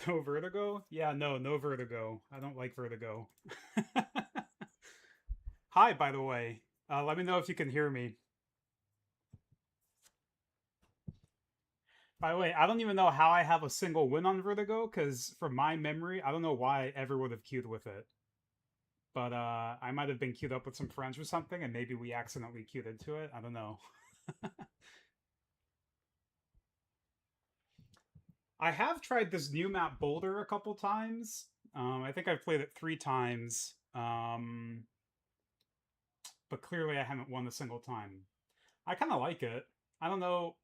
No vertigo? Yeah, no vertigo. I don't like vertigo. Hi, by the way. Let me know if you can hear me. By the way, I don't even know how I have a single win on vertigo, because from my memory, I don't know why I ever would have queued with it. But I might have been queued up with some friends or something, and maybe we accidentally queued into it. I don't know. I have tried this new map Boulder a couple times. I think I've played it 3 times. But clearly I haven't won a single time. I kind of like it. I don't know,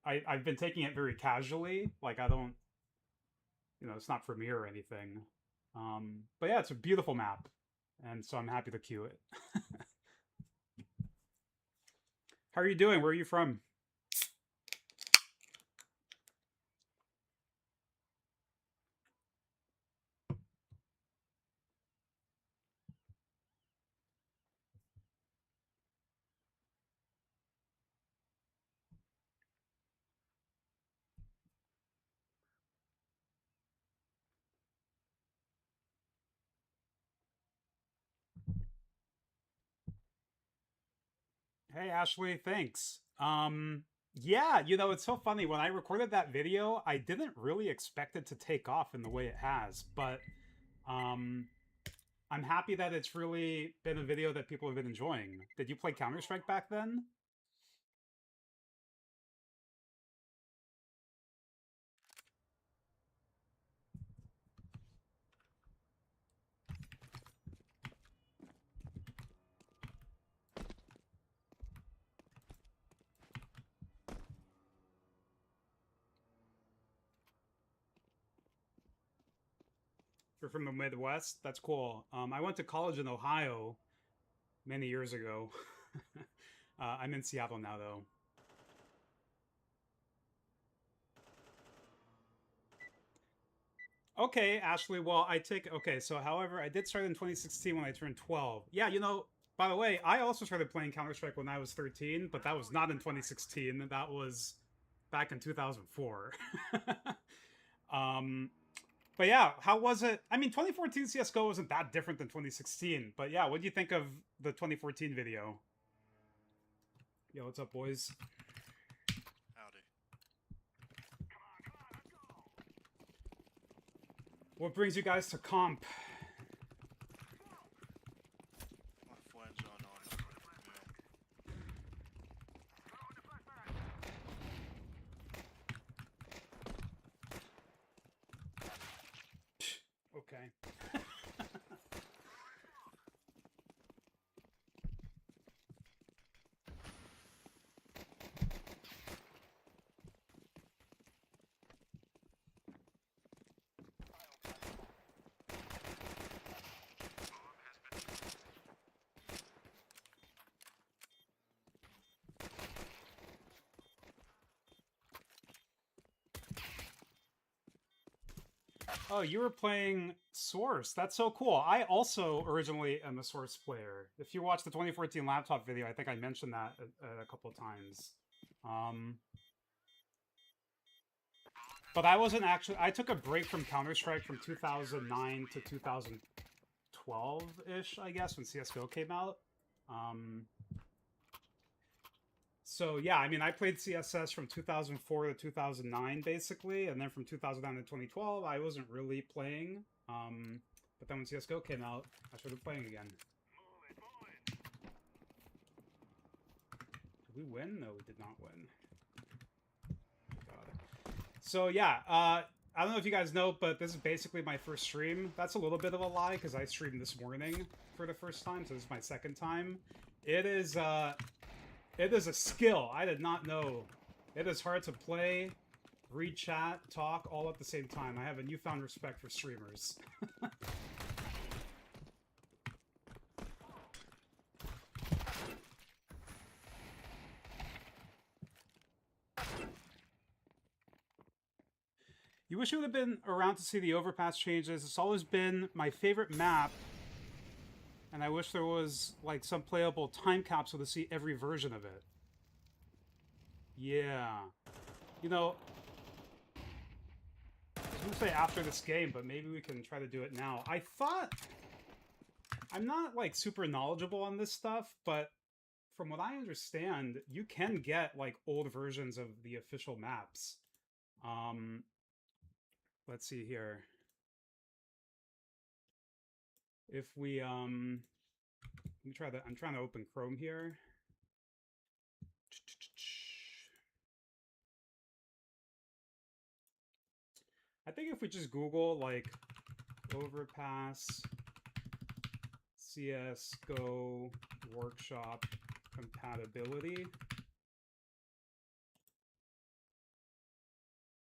I've been taking it very casually. Like, I don't, it's not for me or anything. But yeah, it's a beautiful map. And so I'm happy to queue it. How are you doing? Where are you from? Hey, Ashley, thanks. Yeah, it's so funny. When I recorded that video, I didn't really expect it to take off in the way it has, but um, I'm happy that it's really been a video that people have been enjoying. Did you play Counter-Strike back then? You're from the Midwest? That's cool. I went to college in Ohio many years ago. I'm in Seattle now, though. Okay, Ashley. Well, okay. So, however, I did start in 2016 when I turned 12. Yeah, by the way, I also started playing Counter Strike when I was 13, but that was not in 2016. That was back in 2004. um, but yeah, how was it? I mean, 2014 CS:GO wasn't that different than 2016. But yeah, what do you think of the 2014 video? Yo, what's up, boys? Howdy. What brings you guys to comp? My friends are on. Okay. Oh, you were playing Source. That's so cool. I also originally am a Source player. If you watch the 2014 laptop video, I think I mentioned that a couple of times. Um, but I wasn't actually. I took a break from Counter Strike from 2009 to 2012 ish, I guess, when CS:GO came out. Um, so yeah, I mean, I played CSS from 2004 to 2009, basically, and then from 2009 to 2012, I wasn't really playing. But then when CS:GO came out, I started playing again. Did we win? No, we did not win. God. So yeah, I don't know if you guys know, but this is basically my first stream. That's a little bit of a lie because I streamed this morning for the first time, so this is my second time. It is a skill. I did not know. It is hard to play, read chat, talk all at the same time. I have a newfound respect for streamers. You wish you would have been around to see the overpass changes. It's always been my favorite map, and I wish there was like some playable time capsule to see every version of it. Yeah. You know, to say after this game, but maybe we can try to do it now. I thought... I'm not, like, super knowledgeable on this stuff, but from what I understand, you can get, like, old versions of the official maps. Let's see here. If we, let me try that. I'm trying to open Chrome here. I think if we just Google, like, Overpass CSGO Workshop compatibility,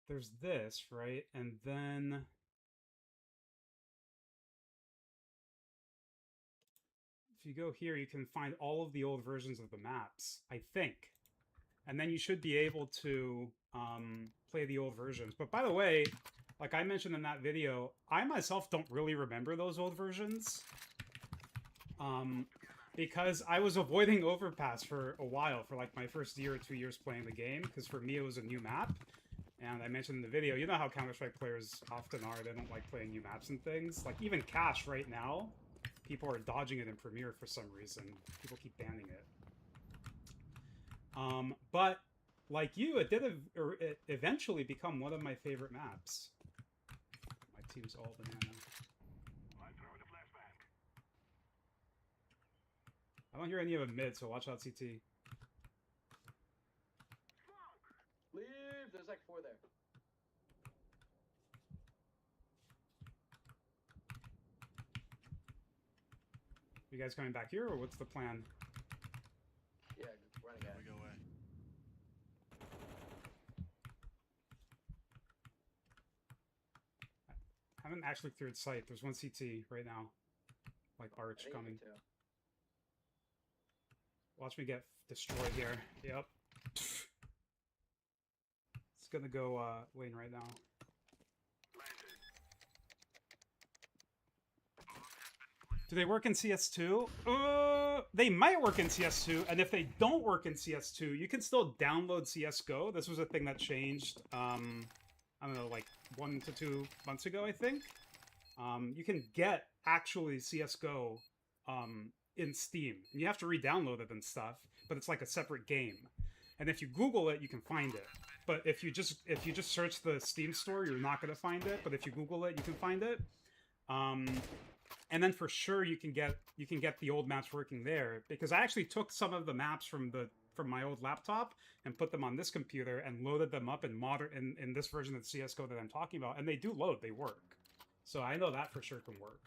there's this, right? And then if you go here, you can find all of the old versions of the maps, I think. And then you should be able to play the old versions. But by the way, like I mentioned in that video, I myself don't really remember those old versions. Because I was avoiding Overpass for a while, for like my first year or 2 years playing the game, because for me it was a new map. And I mentioned in the video, you know how Counter-Strike players often are, they don't like playing new maps and things. Like even Cash right now, people are dodging it in Premiere for some reason. People keep banning it. But like you, it did it eventually become one of my favorite maps. My team's all banana. I don't hear any of them mid, so watch out CT. Leave! There's like 4 there. You guys coming back here, or what's the plan? Yeah, running at We go away. I haven't actually cleared sight. There's one CT right now. Like Arch coming. Watch me get destroyed here. Yep. It's gonna go lane right now. Do they work in CS2? They might work in CS2, and if they don't work in CS2, you can still download CSGO. This was a thing that changed, I don't know, like 1 to 2 months ago, I think. You can get actually CSGO in Steam. And you have to re-download it and stuff, but it's like a separate game. And if you Google it, you can find it. But if you just search the Steam store, you're not going to find it. But if you Google it, you can find it. And then for sure you can get the old maps working there, because I actually took some of the maps from my old laptop and put them on this computer and loaded them up in in this version of CS:GO that I'm talking about, and they do load, they work. So I know that for sure can work.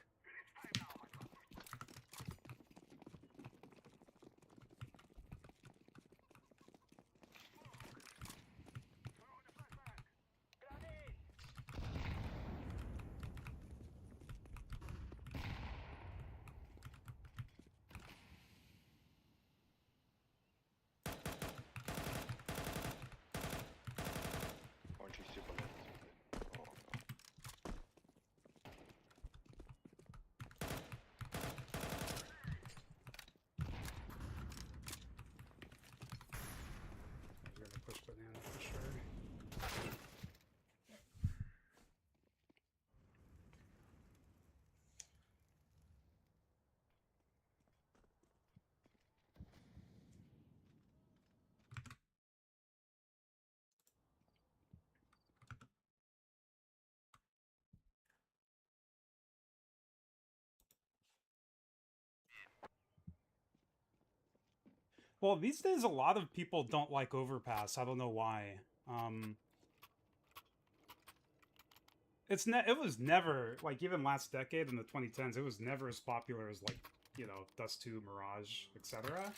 Well, these days a lot of people don't like Overpass. I don't know why. It was never, like, even last decade in the 2010s, it was never as popular as, like, you know, Dust 2, Mirage, etc.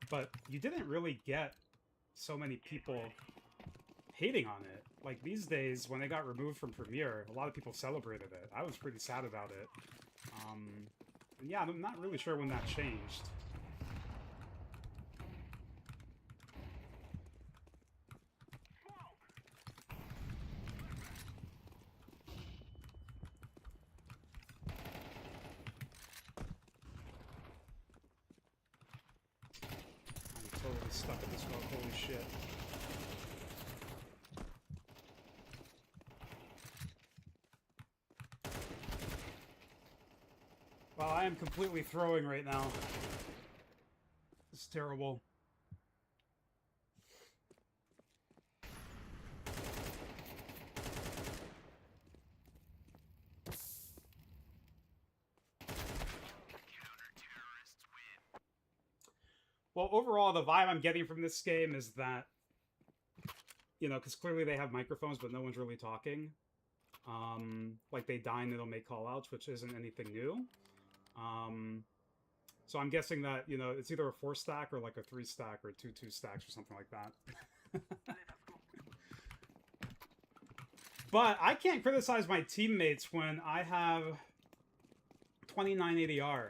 But you didn't really get so many people hating on it. Like, these days, when it got removed from Premiere, a lot of people celebrated it. I was pretty sad about it. And yeah, I'm not really sure when that changed. Totally stuck in this smoke, holy shit. Wow, I am completely throwing right now. It's terrible. Well, overall, the vibe I'm getting from this game is that, you know, because clearly they have microphones, but no one's really talking. Like, they die and they don't make call-outs, which isn't anything new. So I'm guessing that, you know, it's either a 4-stack or like a 3-stack or 2 2-stacks or something like that. But I can't criticize my teammates when I have 29 ADR.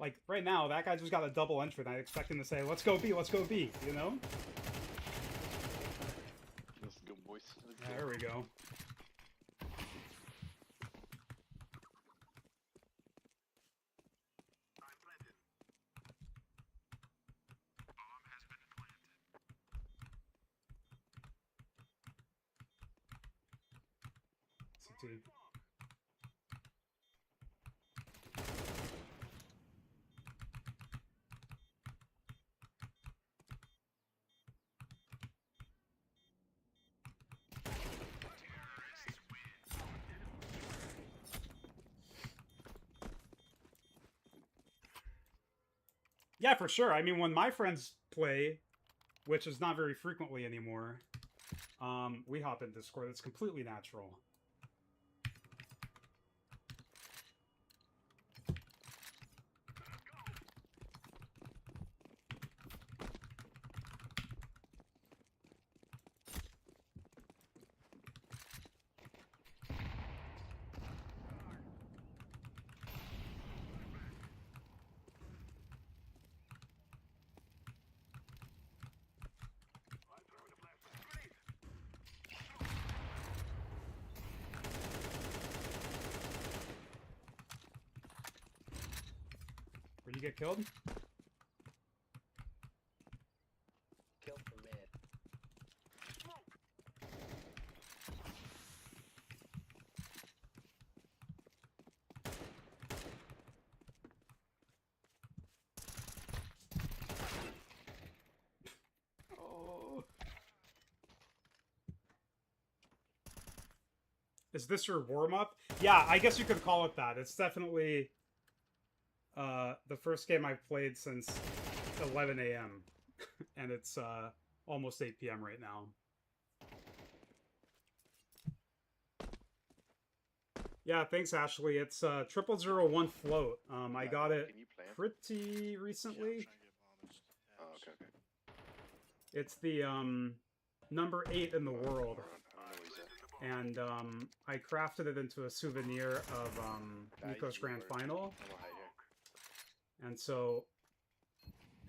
Like, right now, that guy just got a double entry, and I expect him to say, let's go B, you know? Let's go, boys. Let's Yeah, go. there we go. CT. Yeah, for sure. I mean, when my friends play, which is not very frequently anymore, we hop in Discord. It's completely natural. Where'd you get killed? Kill from mid. Oh. Is this your warm-up? Yeah, I guess you could call it that. It's definitely the first game I've played since 11 a.m. and it's almost 8 p.m. right now. Yeah, thanks, Ashley. It's 0001 float. I got it Can you play him? pretty Yeah, recently. I'm trying to get bonus. Oh, okay, okay. It's the number 8 in the world. I don't know where he's at. And I crafted it into a souvenir of Nico's Grand Final. I'm gonna hide here. And so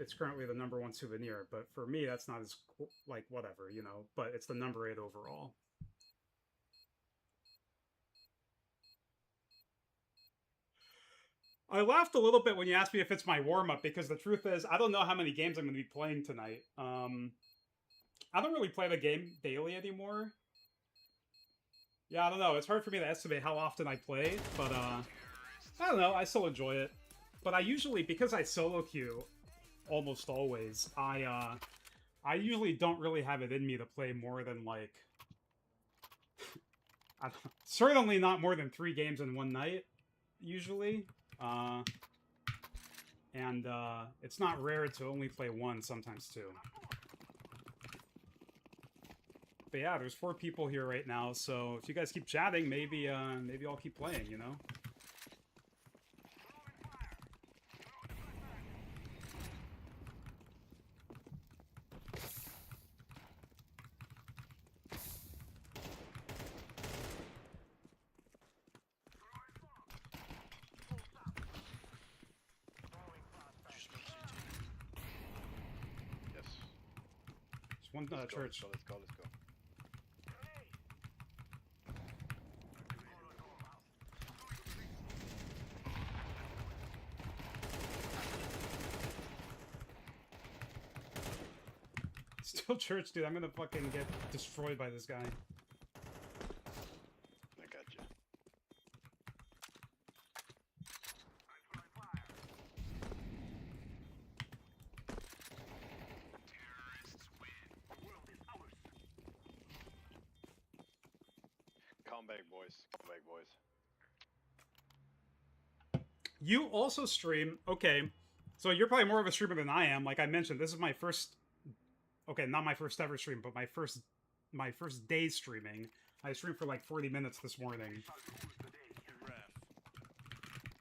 it's currently the number 1 souvenir, but for me that's not as like whatever, you know, but it's the number 8 overall. I laughed a little bit when you asked me if it's my warm-up, because the truth is I don't know how many games I'm going to be playing tonight. I don't really play the game daily anymore. Yeah, I don't know. It's hard for me to estimate how often I play, but I don't know. I still enjoy it. But I usually, because I solo queue almost always, I usually don't really have it in me to play more than, like, certainly not more than 3 games in one night, usually. And it's not rare to only play 1, sometimes 2. But yeah, there's 4 people here right now, so if you guys keep chatting, maybe maybe I'll keep playing, you know? Yes. There's one Let's go, church. let's go. Chill church, dude. I'm gonna fucking get destroyed by this guy. I got you. Come back, boys. Come back, boys. You also stream. Okay, so you're probably more of a streamer than I am. Like I mentioned, this is my first. Okay, not my first ever stream, but my first day streaming. I streamed for like 40 minutes this morning. Hey, Raph.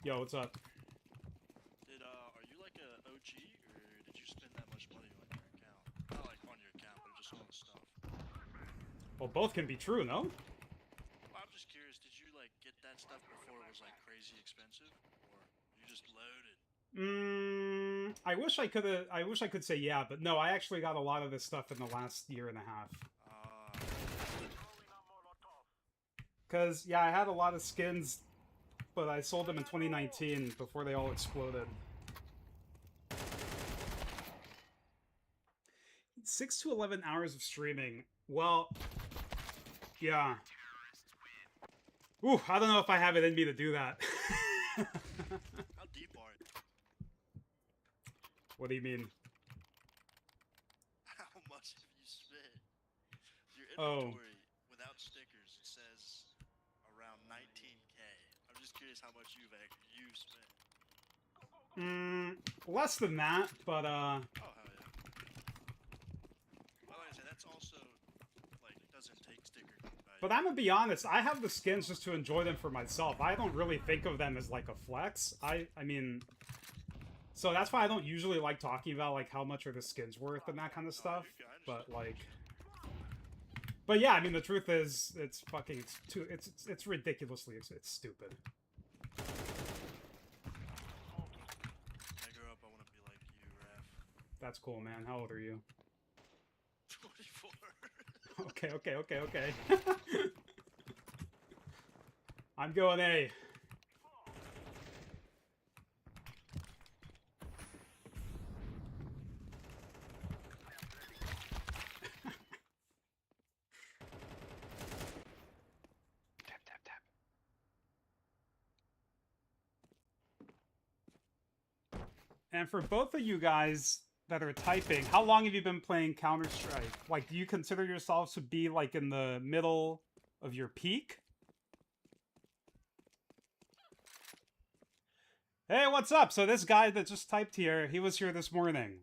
Yo, what's up? Are you like a OG, or did you spend that much money on your account? Not like on your account, but just on stuff. Well, both can be true, no? Well, I'm just curious, did you like get that stuff before it was like crazy expensive? Or you just loaded? I wish I could say yeah, but no, I actually got a lot of this stuff in the last year and a half. Cause yeah, I had a lot of skins, but I sold them in 2019 before they all exploded. 6 to 11 hours of streaming. Well, yeah. Ooh, I don't know if I have it in me to do that. How deep are you? What do you mean? How much have you spent? Your Oh. inventory without stickers, it says around 19K. I'm just curious how much you spent. Less than that, but Oh, hell yeah. Well, like I said, that's also, like, doesn't take sticker value. But I'm gonna be honest, I have the skins just to enjoy them for myself. I don't really think of them as like a flex. I mean, so that's why I don't usually like talking about like how much are the skins worth and that kind of stuff. But like, but yeah, I mean the truth is, it's fucking, it's ridiculously, it's stupid. When I grow up, I want to be like you, Raph. That's cool, man. How old are you? 24. Okay. I'm going A. Tap, tap, tap. And for both of you guys that are typing, how long have you been playing Counter-Strike? Like, do you consider yourselves to be, like, in the middle of your peak? Hey, what's up? So this guy that just typed here, he was here this morning.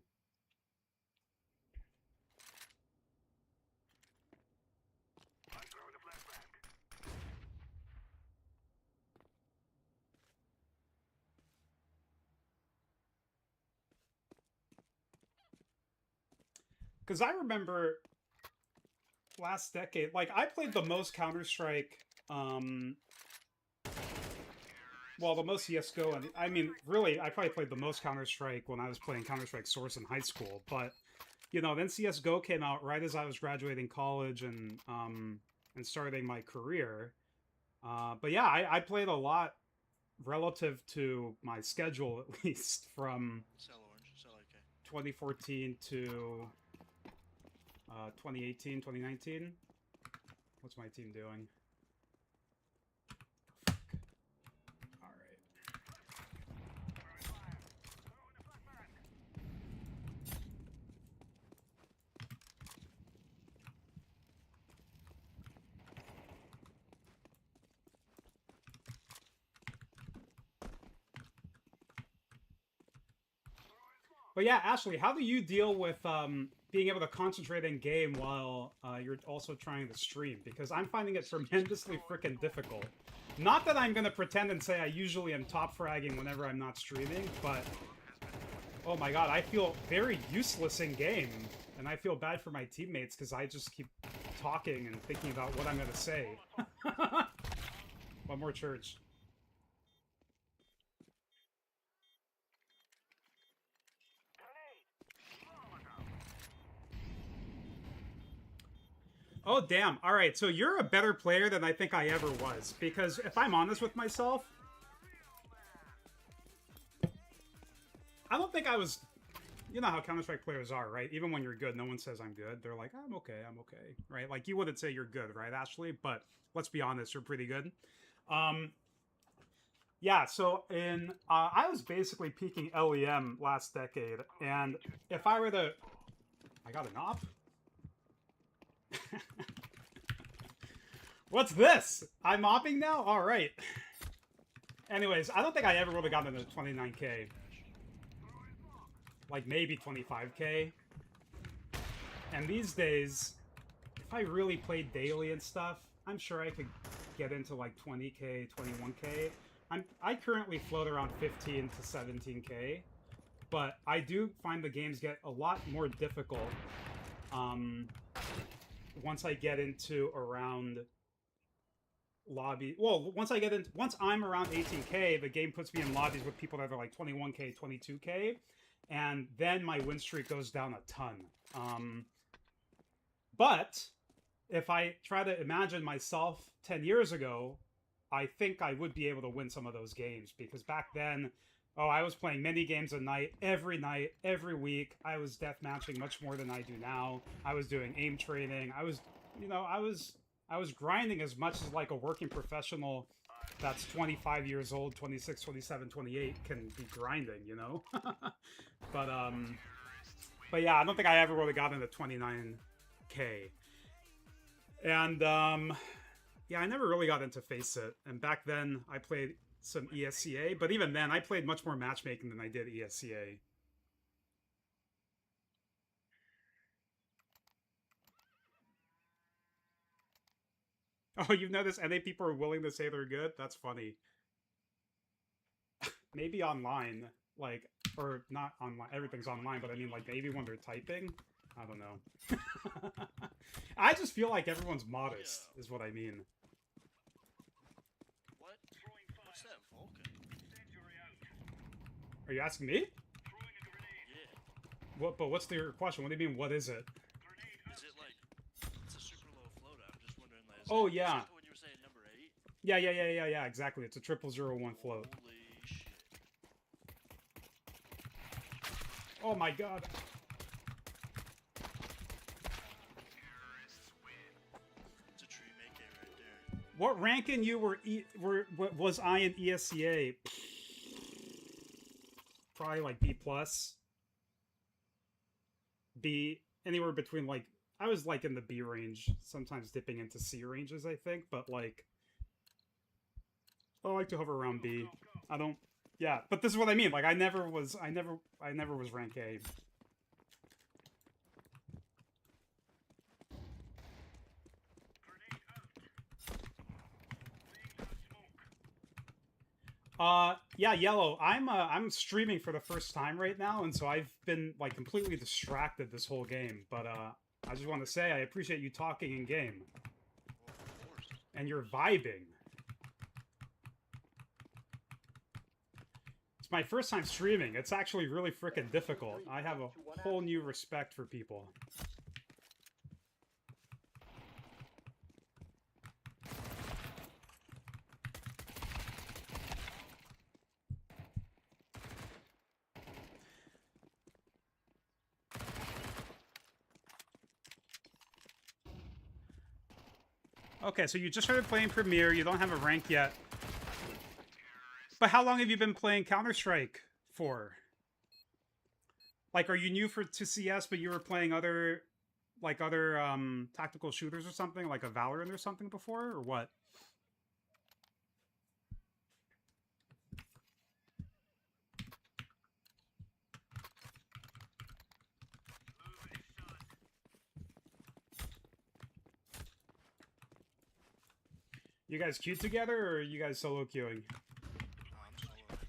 Because I remember last decade, like, I played the most Counter-Strike, well, the most CSGO, and I mean, really, I probably played the most Counter-Strike when I was playing Counter-Strike Source in high school, but, you know, then CSGO came out right as I was graduating college and starting my career. But yeah, I played a lot relative to my schedule, at least, from Sell orange, sell AK. 2014 to 2018, 2019. What's my team doing? Fuck. All right. But yeah, Ashley, how do you deal with being able to concentrate in game while you're also trying to stream? Because I'm finding it tremendously freaking difficult. Not that I'm gonna pretend and say I usually am top fragging whenever I'm not streaming, but oh my god, I feel very useless in game, and I feel bad for my teammates because I just keep talking and thinking about what I'm gonna say. One more church. Oh, damn. All right, so you're a better player than I think I ever was. Because if I'm honest with myself, I don't think I was... you know how Counter-Strike players are, right? Even when you're good, no one says I'm good. They're like, I'm okay, right? Like, you wouldn't say you're good, right, Ashley? But let's be honest, you're pretty good. Yeah, so I was basically peaking LEM last decade, and if I were to... I got an op? What's this? I'm mopping now? Alright. Anyways, I don't think I ever would have gotten into 29k. Like, maybe 25k. And these days, if I really played daily and stuff, I'm sure I could get into like 20k, 21k. I currently float around 15 to 17k, but I do find the games get a lot more difficult once I get into around lobby. Well, once I'm around 18k, the game puts me in lobbies with people that are like 21k, 22k, and then my win streak goes down a ton. But if I try to imagine myself 10 years ago, I think I would be able to win some of those games, because back then, I was playing many games a night, every week. I was deathmatching much more than I do now. I was doing aim training. I was grinding as much as like a working professional that's 25 years old, 26, 27, 28 can be grinding, you know? But yeah, I don't think I ever would have gotten to 29k. And yeah, I never really got into Face It. And back then, I played some ESCA. But even then, I played much more matchmaking than I did ESCA. Oh, you've noticed NA people are willing to say they're good? That's funny. Maybe online. Like, or not online. Everything's online, but I mean, like, maybe when they're typing? I don't know. I just feel like everyone's modest, is what I mean. What? What's that Vulcan? Are you asking me? Yeah. What? But what's your question? What do you mean, what is it? Is it like... It's a super low float. I'm just wondering, like... Oh, yeah. When you were saying number 8? Yeah, exactly. It's a 0001 float. Holy shit. Oh my god. It's a tree make it right there. What ranking you was I in ESCA? Probably like B+. B, anywhere between like, I was like in the B range, sometimes dipping into C ranges, I think, but like, I like to hover around B. I don't, yeah, but this is what I mean, like, I never was rank A. Yeah, Yellow, I'm streaming for the first time right now, and so I've been, like, completely distracted this whole game, but, I just want to say I appreciate you talking in game. Well, of course. And you're vibing. It's my first time streaming. It's actually really freaking difficult. I have a whole new respect for people. Okay, so you just started playing Premiere. You don't have a rank yet. But how long have you been playing Counter-Strike for? Like, are you new to CS, but you were playing other tactical shooters or something, like a Valorant or something before, or what? You guys queued together, or are you guys solo queuing? I'm solo right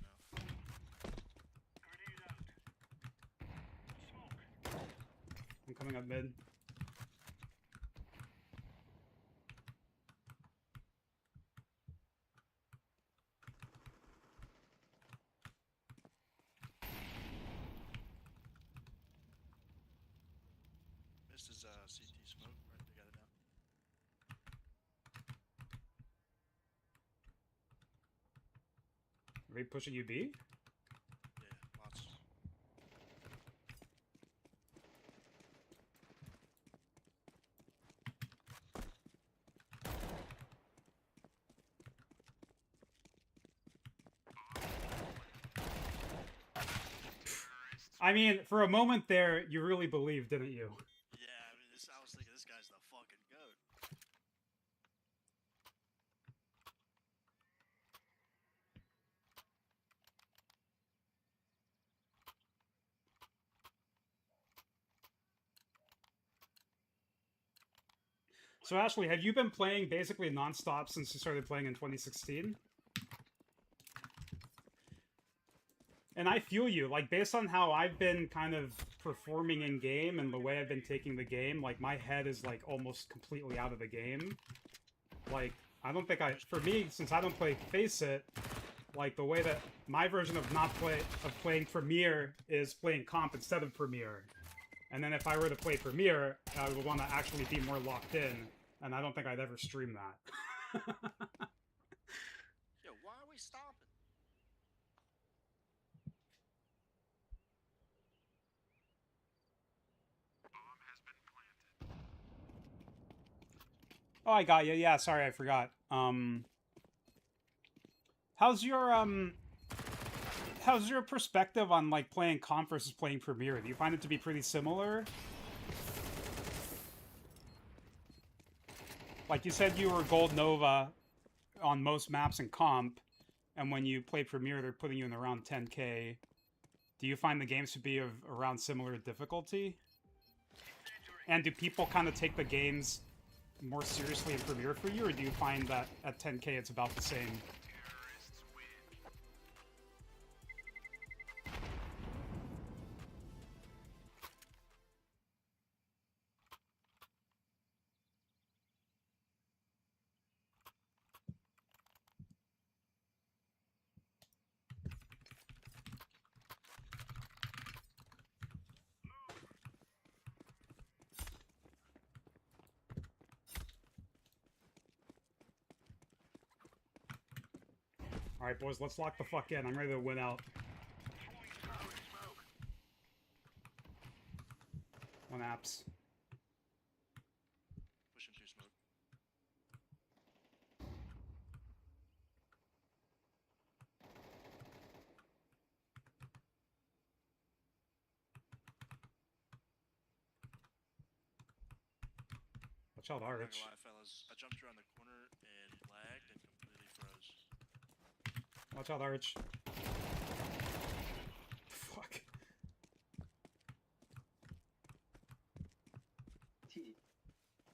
now. I'm coming up mid. This is CT smoke. Right, they got it now. Are they pushing you B? Yeah, lots. I mean, for a moment there, you really believed, didn't you? Yeah, I mean, I was thinking this guy's the fucking goat. So Ashley, have you been playing basically nonstop since you started playing in 2016? And I feel you, like, based on how I've been kind of performing in game and the way I've been taking the game, like, my head is, like, almost completely out of the game. Like, I don't think for me, since I don't play Face It, like, the way that my version of playing Premiere is playing Comp instead of Premiere. And then if I were to play Premiere, I would want to actually be more locked in, and I don't think I'd ever stream that. Yo, why are we stopping? Oh, I got you. Yeah, sorry, I forgot. How's your perspective on, like, playing Comp versus playing Premiere? Do you find it to be pretty similar? Like, you said you were Gold Nova on most maps in Comp, and when you play Premiere, they're putting you in around 10k. Do you find the games to be of around similar difficulty? And do people kind of take the games more seriously in Premiere for you, or do you find that at 10k it's about the same? Alright, boys, let's lock the fuck in. I'm ready to win out. One apps. Pushing through smoke. Watch out, I'm not gonna Arch. lie, fellas. I jumped around the corner and lagged and completely froze. Watch out, Arch. Fuck.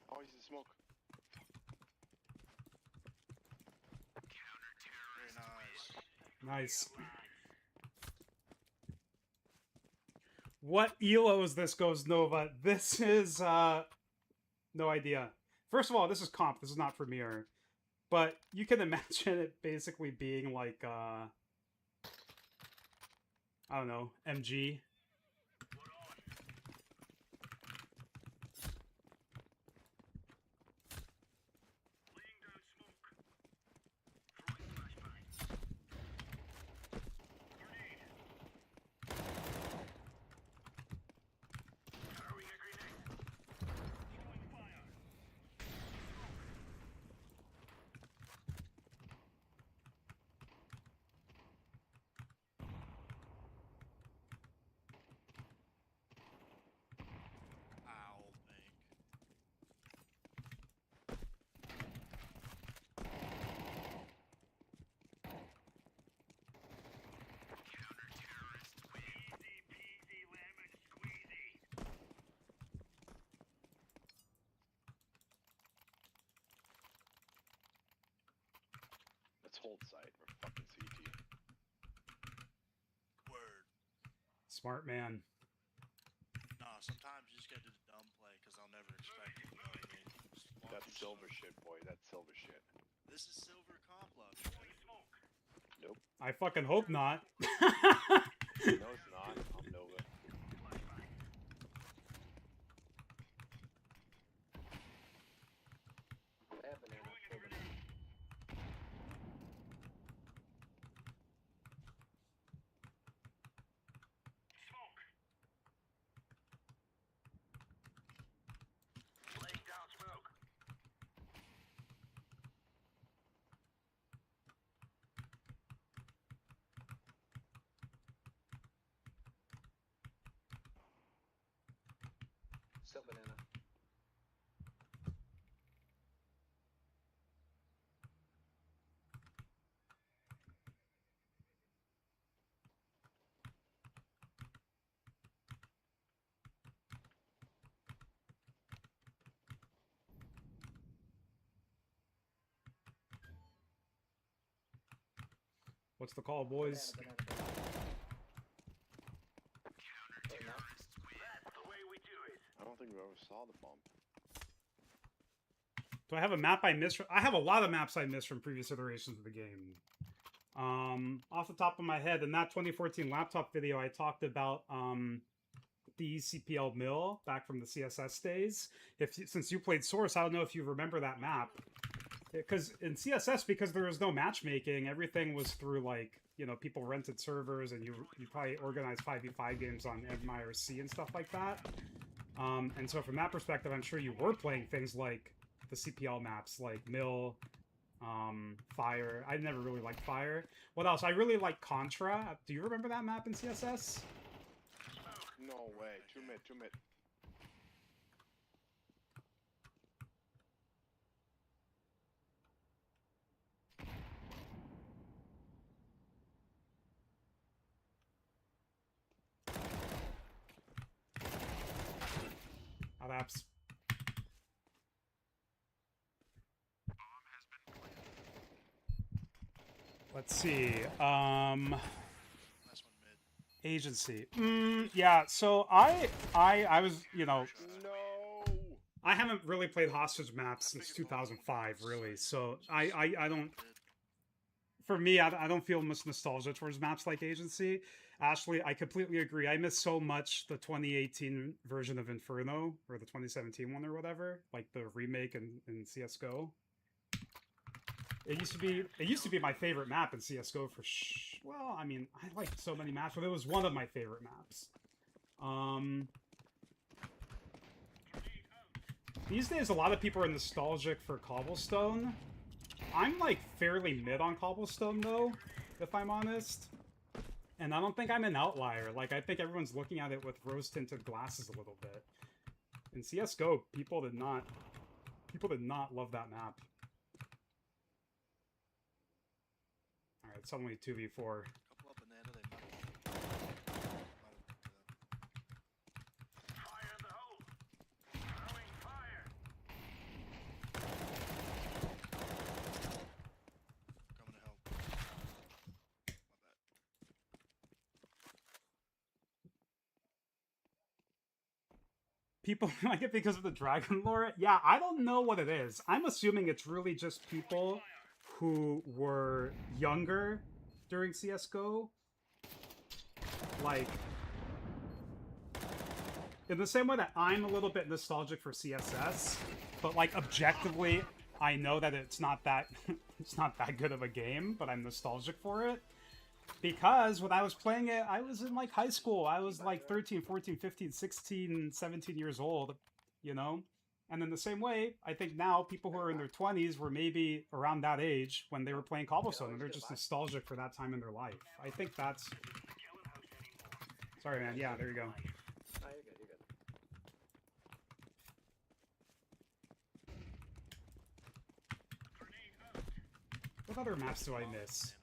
Oh, he's in smoke. Very nice. Nice. What ELO is this, Goes Nova? This is, no idea. First of all, this is Comp. This is not Premiere. But you can imagine it basically being like, I don't know, MG. Ow, Pink. Let's hold side. We're fucking CT. Word. Smart man. Nah, sometimes you just gotta do the dumb play because I'll never expect it. You know what I mean? Just walk That's through silver smoke. shit, boy. That's silver shit. This is silver comp love. Nope. I fucking hope not. No, it's not. I'm Nova. What happened in October? Sell banana. What's the call, boys? Banana, banana, banana. I don't think we ever saw the bump. Do I have a map I missed? I have a lot of maps I missed from previous iterations of the game. Off the top of my head, in that 2014 laptop video, I talked about the CPL mill back from the CSS days. Since you played Source, I don't know if you remember that map. Because in CSS, because there was no matchmaking, everything was through, like, you know, people rented servers, and you probably organized 5v5 games on MIRC and stuff like that. And so from that perspective, I'm sure you were playing things like the CPL maps, like Mill, Fire. I never really liked Fire. What else? I really like Contra. Do you remember that map in CSS? No way. 2 mid, 2 mid. Oh, that's... Let's see. Last one mid. Agency. Yeah, so I was, you know, No! I haven't really played hostage maps since 2005, really. So I don't... For me, I don't feel much nostalgia towards maps like Agency. Ashley, I completely agree. I miss so much the 2018 version of Inferno, or the 2017 one or whatever, like the remake in CSGO. It used to be my favorite map in CSGO for well, I mean, I liked so many maps, but it was one of my favorite maps. These days, a lot of people are nostalgic for Cobblestone. I'm, like, fairly mid on Cobblestone, though, if I'm honest. And I don't think I'm an outlier. Like, I think everyone's looking at it with rose-tinted glasses a little bit. In CSGO, people did not love that map. Alright, it's only 2v4. Couple of banana, they might Fire in the hole! Throwing fire! coming to help. My bad. People like it because of the dragon lore? Yeah, I don't know what it is. I'm assuming it's really just people who were younger during CSGO. Like, in the same way that I'm a little bit nostalgic for CSS, but like objectively, I know that it's not that it's not that good of a game, but I'm nostalgic for it. Because when I was playing it, I was in like high school. I was like 13, 14, 15, 16, 17 years old, you know? And in the same way, I think now people who are in their 20s were maybe around that age when they were playing Cobblestone, and they're just nostalgic for that time in their life. I think that's... Sorry, man. Yeah, there you go. Oh, you're good, you're good. What other maps do I miss?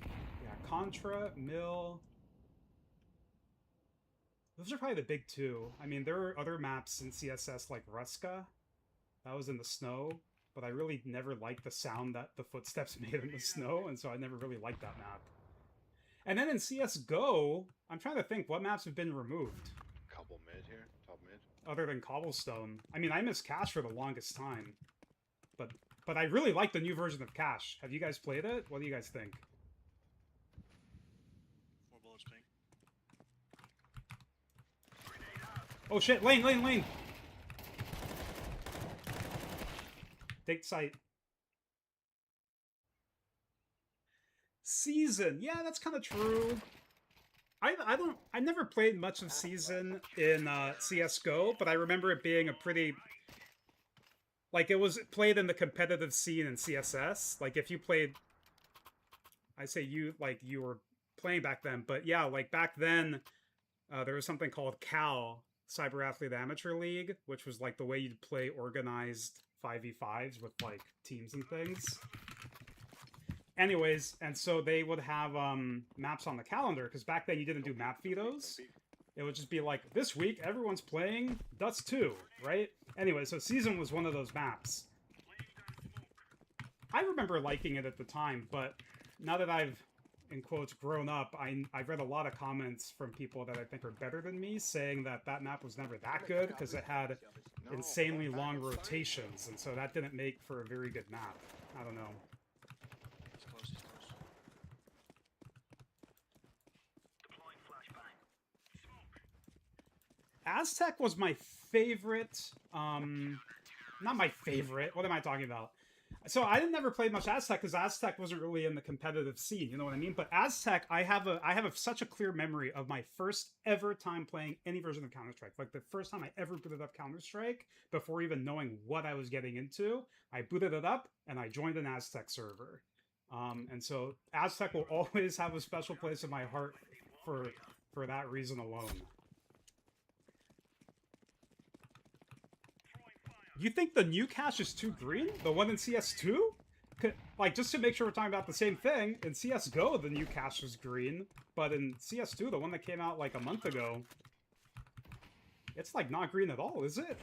Yeah, Contra, Mill... Those are probably the big two. I mean, there are other maps in CSS like Ruska. That was in the snow, but I really never liked the sound that the footsteps made in the snow, and so I never really liked that map. And then in CSGO, I'm trying to think, what maps have been removed? Couple mid here, top mid. Other than Cobblestone. I mean, I missed Cash for the longest time. But I really like the new version of Cash. Have you guys played it? What do you guys think? 4 bullets pink. Oh shit, lane, lane, lane! Take sight. Season! Yeah, that's kind of true. I never played much of Season in CSGO, but I remember it being a pretty... Like, it was played in the competitive scene in CSS. Like, if you played... I say you, like, you were playing back then. But yeah, like back then, there was something called CAL, Cyber Athlete Amateur League, which was like the way you'd play organized 5v5s with like teams and things. Anyways, and so they would have maps on the calendar, because back then you didn't do map photos. It would just be like, this week everyone's playing Dust 2, right? Anyway, so Season was one of those maps. I remember liking it at the time, but now that I've, in quotes, grown up, I've read a lot of comments from people that I think are better than me, saying that that map was never that good, because it had insanely long rotations, and so that didn't make for a very good map. I don't know. He's close, he's close. Deploying flashbang. Smoke. Aztec was my favorite, not my favorite, what am I talking about? So I didn't never play much Aztec because Aztec wasn't really in the competitive scene, you know what I mean? But Aztec, I have such a clear memory of my first ever time playing any version of Counter-Strike. Like the first time I ever booted up Counter-Strike, before even knowing what I was getting into, I booted it up and I joined an Aztec server. And so Aztec will always have a special place in my heart for that reason alone. You think the new cache is too green? The one in CS2? Like, just to make sure we're talking about the same thing, in CSGO, the new cache was green, but in CS2, the one that came out, like, a month ago, it's, like, not green at all, is it?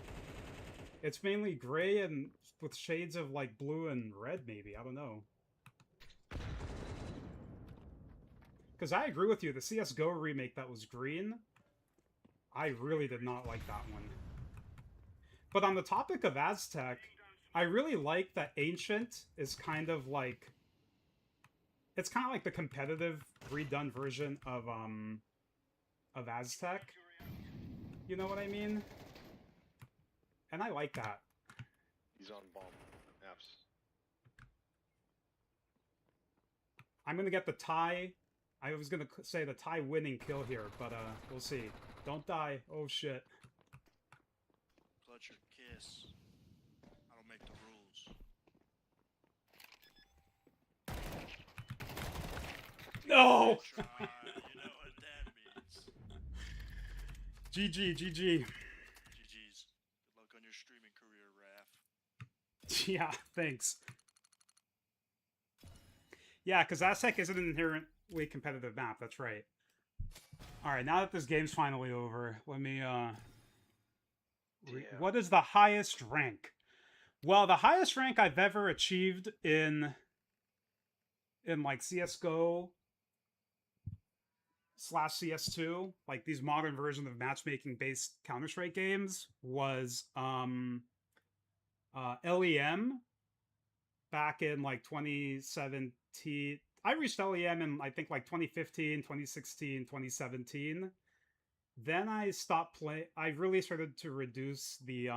It's mainly gray and with shades of, like, blue and red, maybe. I don't know. Because I agree with you, the CSGO remake that was green, I really did not like that one. But on the topic of Aztec, I really like that Ancient is kind of like... It's kind of like the competitive, redone version of Aztec. You know what I mean? And I like that. He's on bomb. Fs. I'm gonna get the tie. I was gonna say the tie winning kill here, but we'll see. Don't die. Oh shit. Clutch your kiss. I don't make the rules. No! Try, you know what that means. GG, GG. GG's. Good luck on your streaming career, Raph. Yeah, thanks. Yeah, because Aztec is an inherently competitive map, that's right. Alright, now that this game's finally over, let me, what is the highest rank? Well, the highest rank I've ever achieved in like CSGO / CS2, like these modern versions of matchmaking-based Counter-Strike games, was LEM back in like 2017. I reached LEM in I think like 2015, 2016, 2017. Then I stopped playing. I really started to reduce the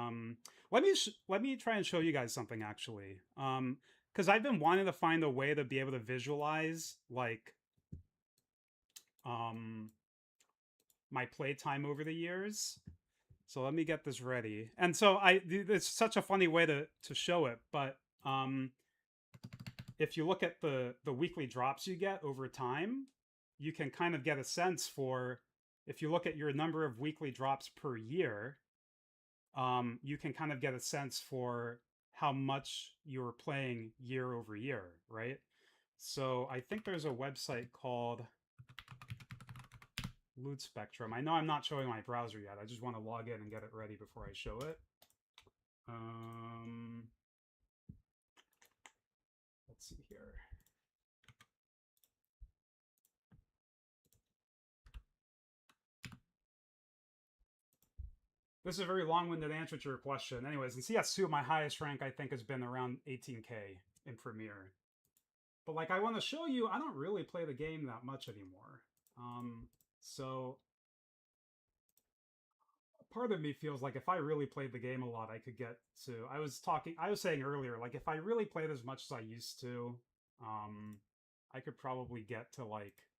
let me try and show you guys something actually. Because I've been wanting to find a way to be able to visualize like my playtime over the years. So let me get this ready. And so it's such a funny way to show it, but if you look at the weekly drops you get over time, you can kind of get a sense for, if you look at your number of weekly drops per year, you can kind of get a sense for how much you're playing year over year, right? So I think there's a website called Loot Spectrum. I know I'm not showing my browser yet. I just want to log in and get it ready before I show it. Let's see here. This is a very long-winded answer to your question. Anyways, in CS2, my highest rank, I think, has been around 18k in Premier. But, like, I want to show you, I don't really play the game that much anymore. So, part of me feels like if I really played the game a lot, I could get to... I was saying earlier, like, if I really played as much as I used to, I could probably get to, like,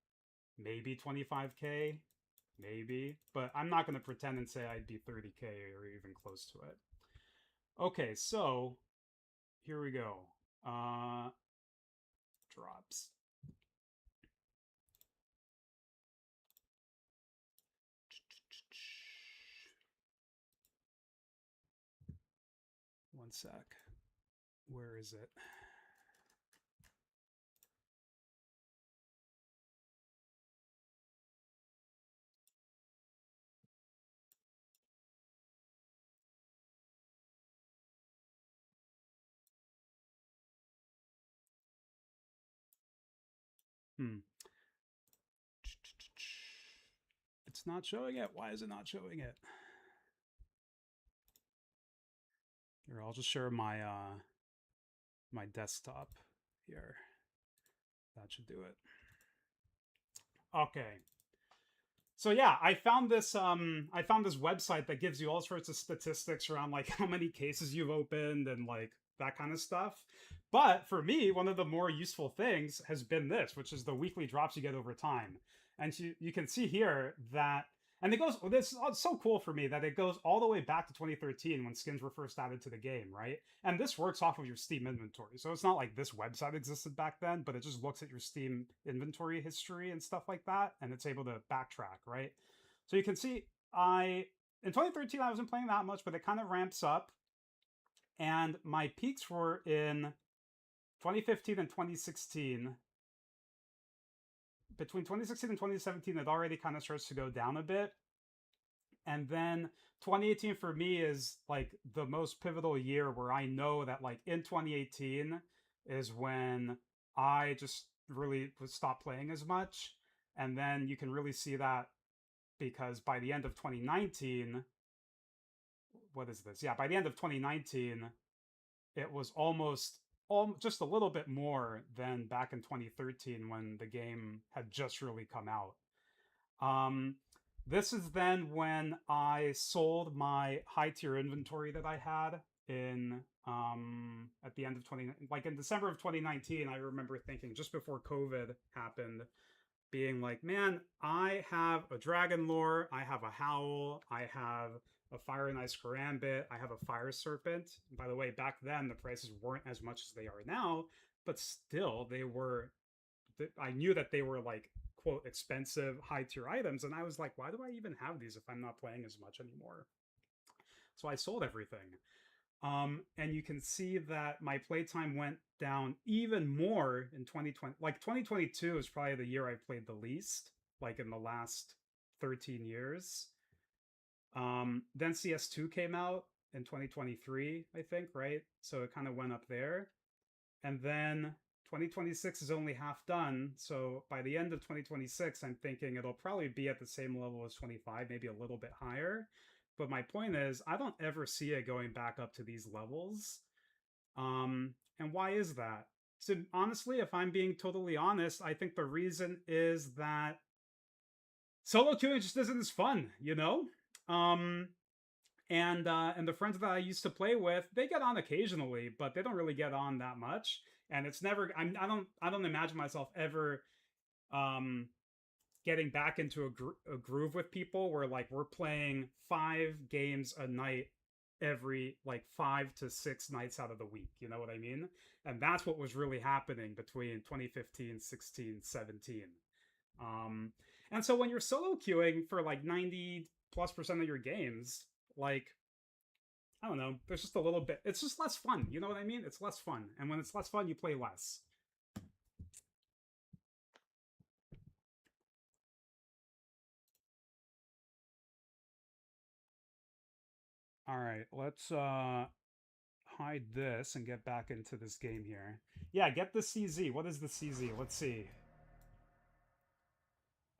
maybe 25k. Maybe, but I'm not going to pretend and say I'd be 30k or even close to it. Okay, so here we go. Drops. One sec. Where is it? It's not showing it. Why is it not showing it? Here, I'll just share my my desktop here. That should do it. Okay. So yeah, I found this website that gives you all sorts of statistics around like how many cases you've opened and like that kind of stuff. But for me, one of the more useful things has been this, which is the weekly drops you get over time. And you can see here that, and it goes, this is so cool for me that it goes all the way back to 2013 when skins were first added to the game, right? And this works off of your Steam inventory. So it's not like this website existed back then, but it just looks at your Steam inventory history and stuff like that, and it's able to backtrack, right? So you can see in 2013, I wasn't playing that much, but it kind of ramps up. And my peaks were in 2015 and 2016. Between 2016 and 2017, it already kind of starts to go down a bit. And then 2018 for me is like the most pivotal year where I know that like in 2018 is when I just really would stop playing as much. And then you can really see that because by the end of 2019, what is this? Yeah, by the end of 2019, it was almost just a little bit more than back in 2013 when the game had just really come out. This is then when I sold my high tier inventory that I had in at the end of in December of 2019. I remember thinking just before COVID happened, being like, man, I have a dragon lore, I have a howl, I have a fire and ice karambit, I have a fire serpent. And by the way, back then the prices weren't as much as they are now, but still they were, I knew that they were like quote expensive high tier items, and I was like, why do I even have these if I'm not playing as much anymore? So I sold everything. And you can see that my playtime went down even more in 2020. Like 2022 is probably the year I played the least, like in the last 13 years. Then CS2 came out in 2023, I think, right? So it kind of went up there. And then 2026 is only half done. So by the end of 2026, I'm thinking it'll probably be at the same level as 25, maybe a little bit higher. But my point is, I don't ever see it going back up to these levels. And why is that? So honestly, if I'm being totally honest, I think the reason is that solo queuing just isn't as fun, you know? And the friends that I used to play with, they get on occasionally, but they don't really get on that much. And it's never, I don't imagine myself ever getting back into a groove with people where like we're playing 5 games a night every like 5 to 6 nights out of the week, you know what I mean? And that's what was really happening between 2015, 16, 17. And so when you're solo queuing for like 90+% of your games, like, I don't know, there's just a little bit, it's just less fun, you know what I mean? It's less fun. And when it's less fun, you play less. All right, let's hide this and get back into this game here. Yeah, get the CZ. What is the CZ? Let's see.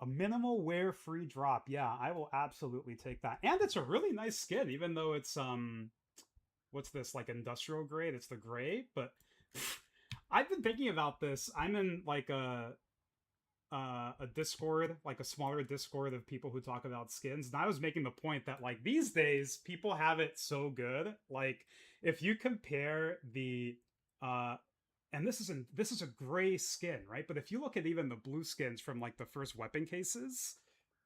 A minimal wear free drop. Yeah, I will absolutely take that. And it's a really nice skin, even though it's what's this, like industrial grade? It's the gray, but I've been thinking about this. I'm in like a Discord, like a smaller Discord of people who talk about skins, and I was making the point that like these days people have it so good. Like if you compare the and this is a gray skin, right? But if you look at even the blue skins from like the first weapon cases,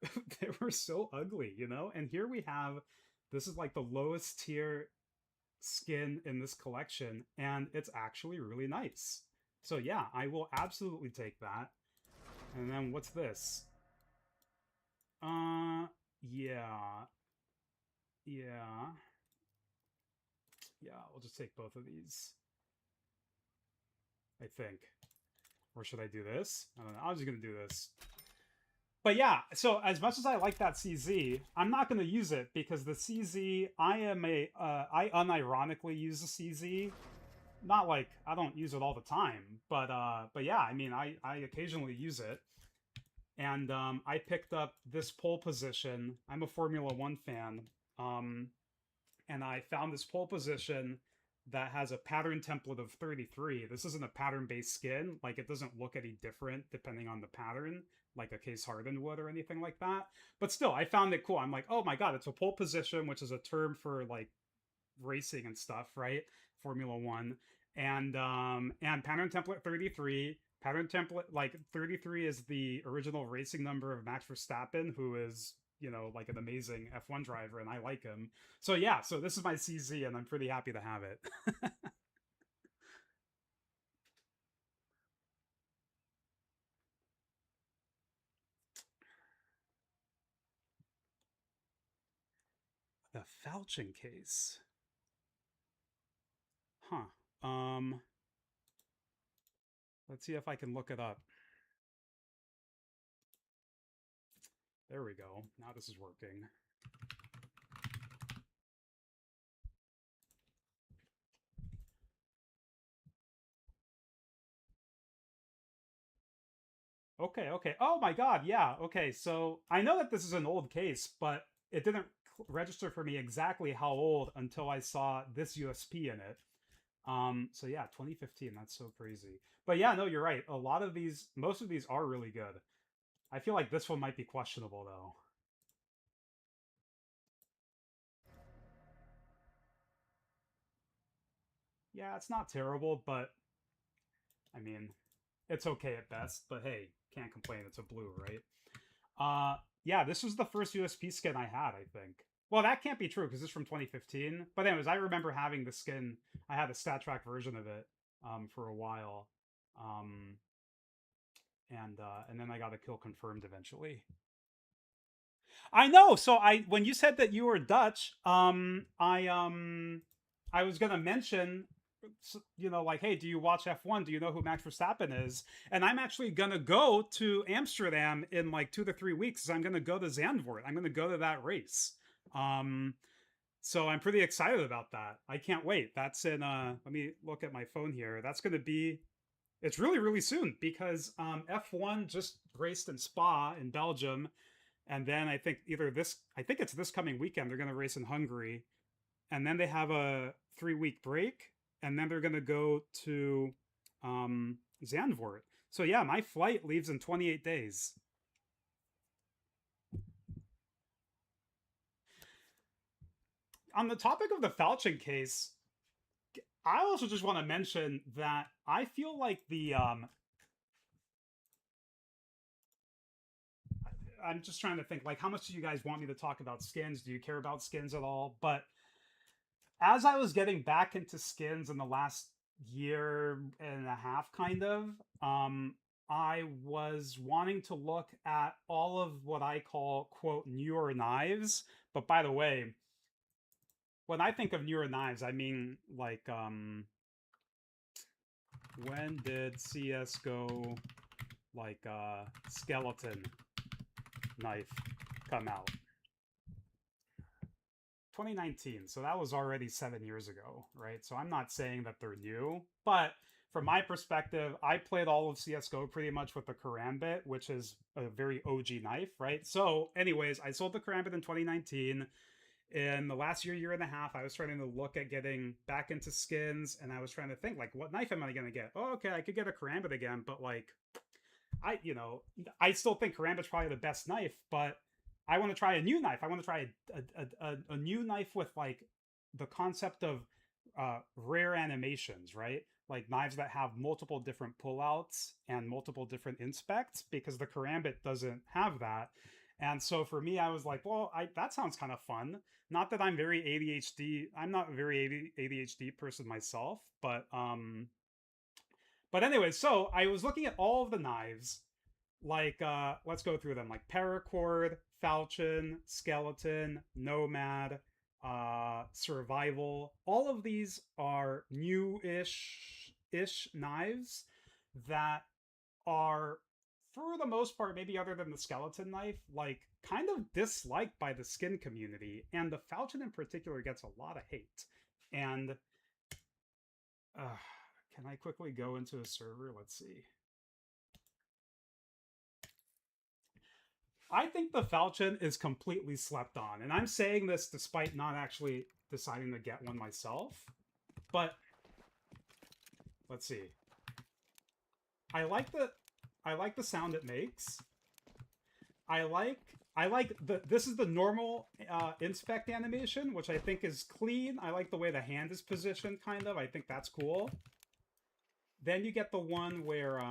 they were so ugly, you know? And here we have, this is like the lowest tier skin in this collection, and it's actually really nice. So yeah, I will absolutely take that. And then what's this? Yeah. Yeah. Yeah, we'll just take both of these. I think. Or should I do this? I don't know. I'm just going to do this. But yeah, so as much as I like that CZ, I'm not going to use it because the CZ, I unironically use the CZ. Not like I don't use it all the time, but yeah, I mean, I occasionally use it. And I picked up this pole position. I'm a Formula One fan. And I found this pole position that has a pattern template of 33. This isn't a pattern-based skin. Like, it doesn't look any different depending on the pattern, like a Case Harden would or anything like that. But still, I found it cool. I'm like, oh my god, it's a pole position, which is a term for, like, racing and stuff, right? Formula One. And pattern template 33. Pattern template, like, 33 is the original racing number of Max Verstappen, who is, you know, like an amazing F1 driver, and I like him. So yeah, so this is my CZ, and I'm pretty happy to have it. The Falchion case. Huh. Let's see if I can look it up. There we go. Now this is working. Okay, okay. Oh my god, yeah. Okay, so I know that this is an old case, but it didn't register for me exactly how old until I saw this USP in it. So yeah, 2015, that's so crazy. But yeah, no, you're right. A lot of these, most of these are really good. I feel like this one might be questionable though. Yeah, it's not terrible, but I mean, it's okay at best. But hey, can't complain. It's a blue, right? Yeah, this was the first USP skin I had, I think. Well, that can't be true because it's from 2015. But anyways, I remember having the skin. I had a stat track version of it for a while, and then I got a kill confirmed eventually. I know. So when you said that you were Dutch, I was gonna mention, you know, like, hey, do you watch F1? Do you know who Max Verstappen is? And I'm actually gonna go to Amsterdam in like 2 to 3 weeks. I'm gonna go to Zandvoort. I'm gonna go to that race. So I'm pretty excited about that. I can't wait. That's in let me look at my phone here. That's gonna be it's really, really soon because F1 just raced in Spa in Belgium. And then I think I think it's this coming weekend, they're going to race in Hungary. And then they have a 3-week break. And then they're going to go to Zandvoort. So yeah, my flight leaves in 28 days. On the topic of the Falchion case, I also just want to mention that I feel like I'm just trying to think, like, how much do you guys want me to talk about skins? Do you care about skins at all? But as I was getting back into skins in the last year and a half, kind of, I was wanting to look at all of what I call, quote, newer knives. But by the way, when I think of newer knives, I mean, like, when did CS go, like, skeleton knife come out? 2019, so that was already 7 years ago, right? So I'm not saying that they're new, but from my perspective, I played all of CSGO pretty much with the Karambit, which is a very OG knife, right? So anyways, I sold the Karambit in 2019. In the last year and a half, I was trying to look at getting back into skins, and I was trying to think, like, what knife am I going to get? Oh, okay, I could get a Karambit again, but, like, I still think Karambit's probably the best knife, but I want to try a new knife. I want to try a new knife with, like, the concept of rare animations, right? Like knives that have multiple different pullouts and multiple different inspects, because the Karambit doesn't have that. And so for me, I was like, well, that sounds kind of fun. Not that I'm very ADHD. I'm not a very ADHD person myself, but anyway, so I was looking at all of the knives. Like, let's go through them. Like Paracord, Falchion, Skeleton, Nomad, survival. All of these are new-ish knives that are, for the most part, maybe other than the skeleton knife, like kind of disliked by the skin community, and the falchion in particular gets a lot of hate. And can I quickly go into a server? Let's see. I think the falchion is completely slept on, and I'm saying this despite not actually deciding to get one myself. But let's see. I like the sound it makes. I like this is the normal inspect animation, which I think is clean. I like the way the hand is positioned, kind of. I think that's cool. Then you get the one where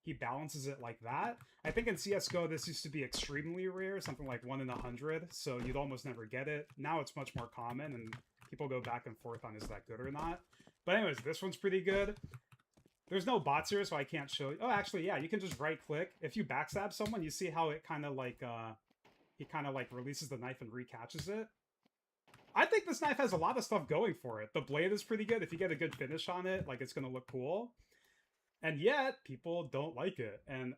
he balances it like that. I think in CSGO this used to be extremely rare, something like 1 in 100, so you'd almost never get it. Now it's much more common, and people go back and forth on is that good or not. But anyways, this one's pretty good. There's no bots here, so I can't show you. Oh, actually, yeah, you can just right-click. If you backstab someone, you see how it kind of like, he kind of like releases the knife and recatches it. I think this knife has a lot of stuff going for it. The blade is pretty good. If you get a good finish on it, like, it's going to look cool. And yet, people don't like it. And,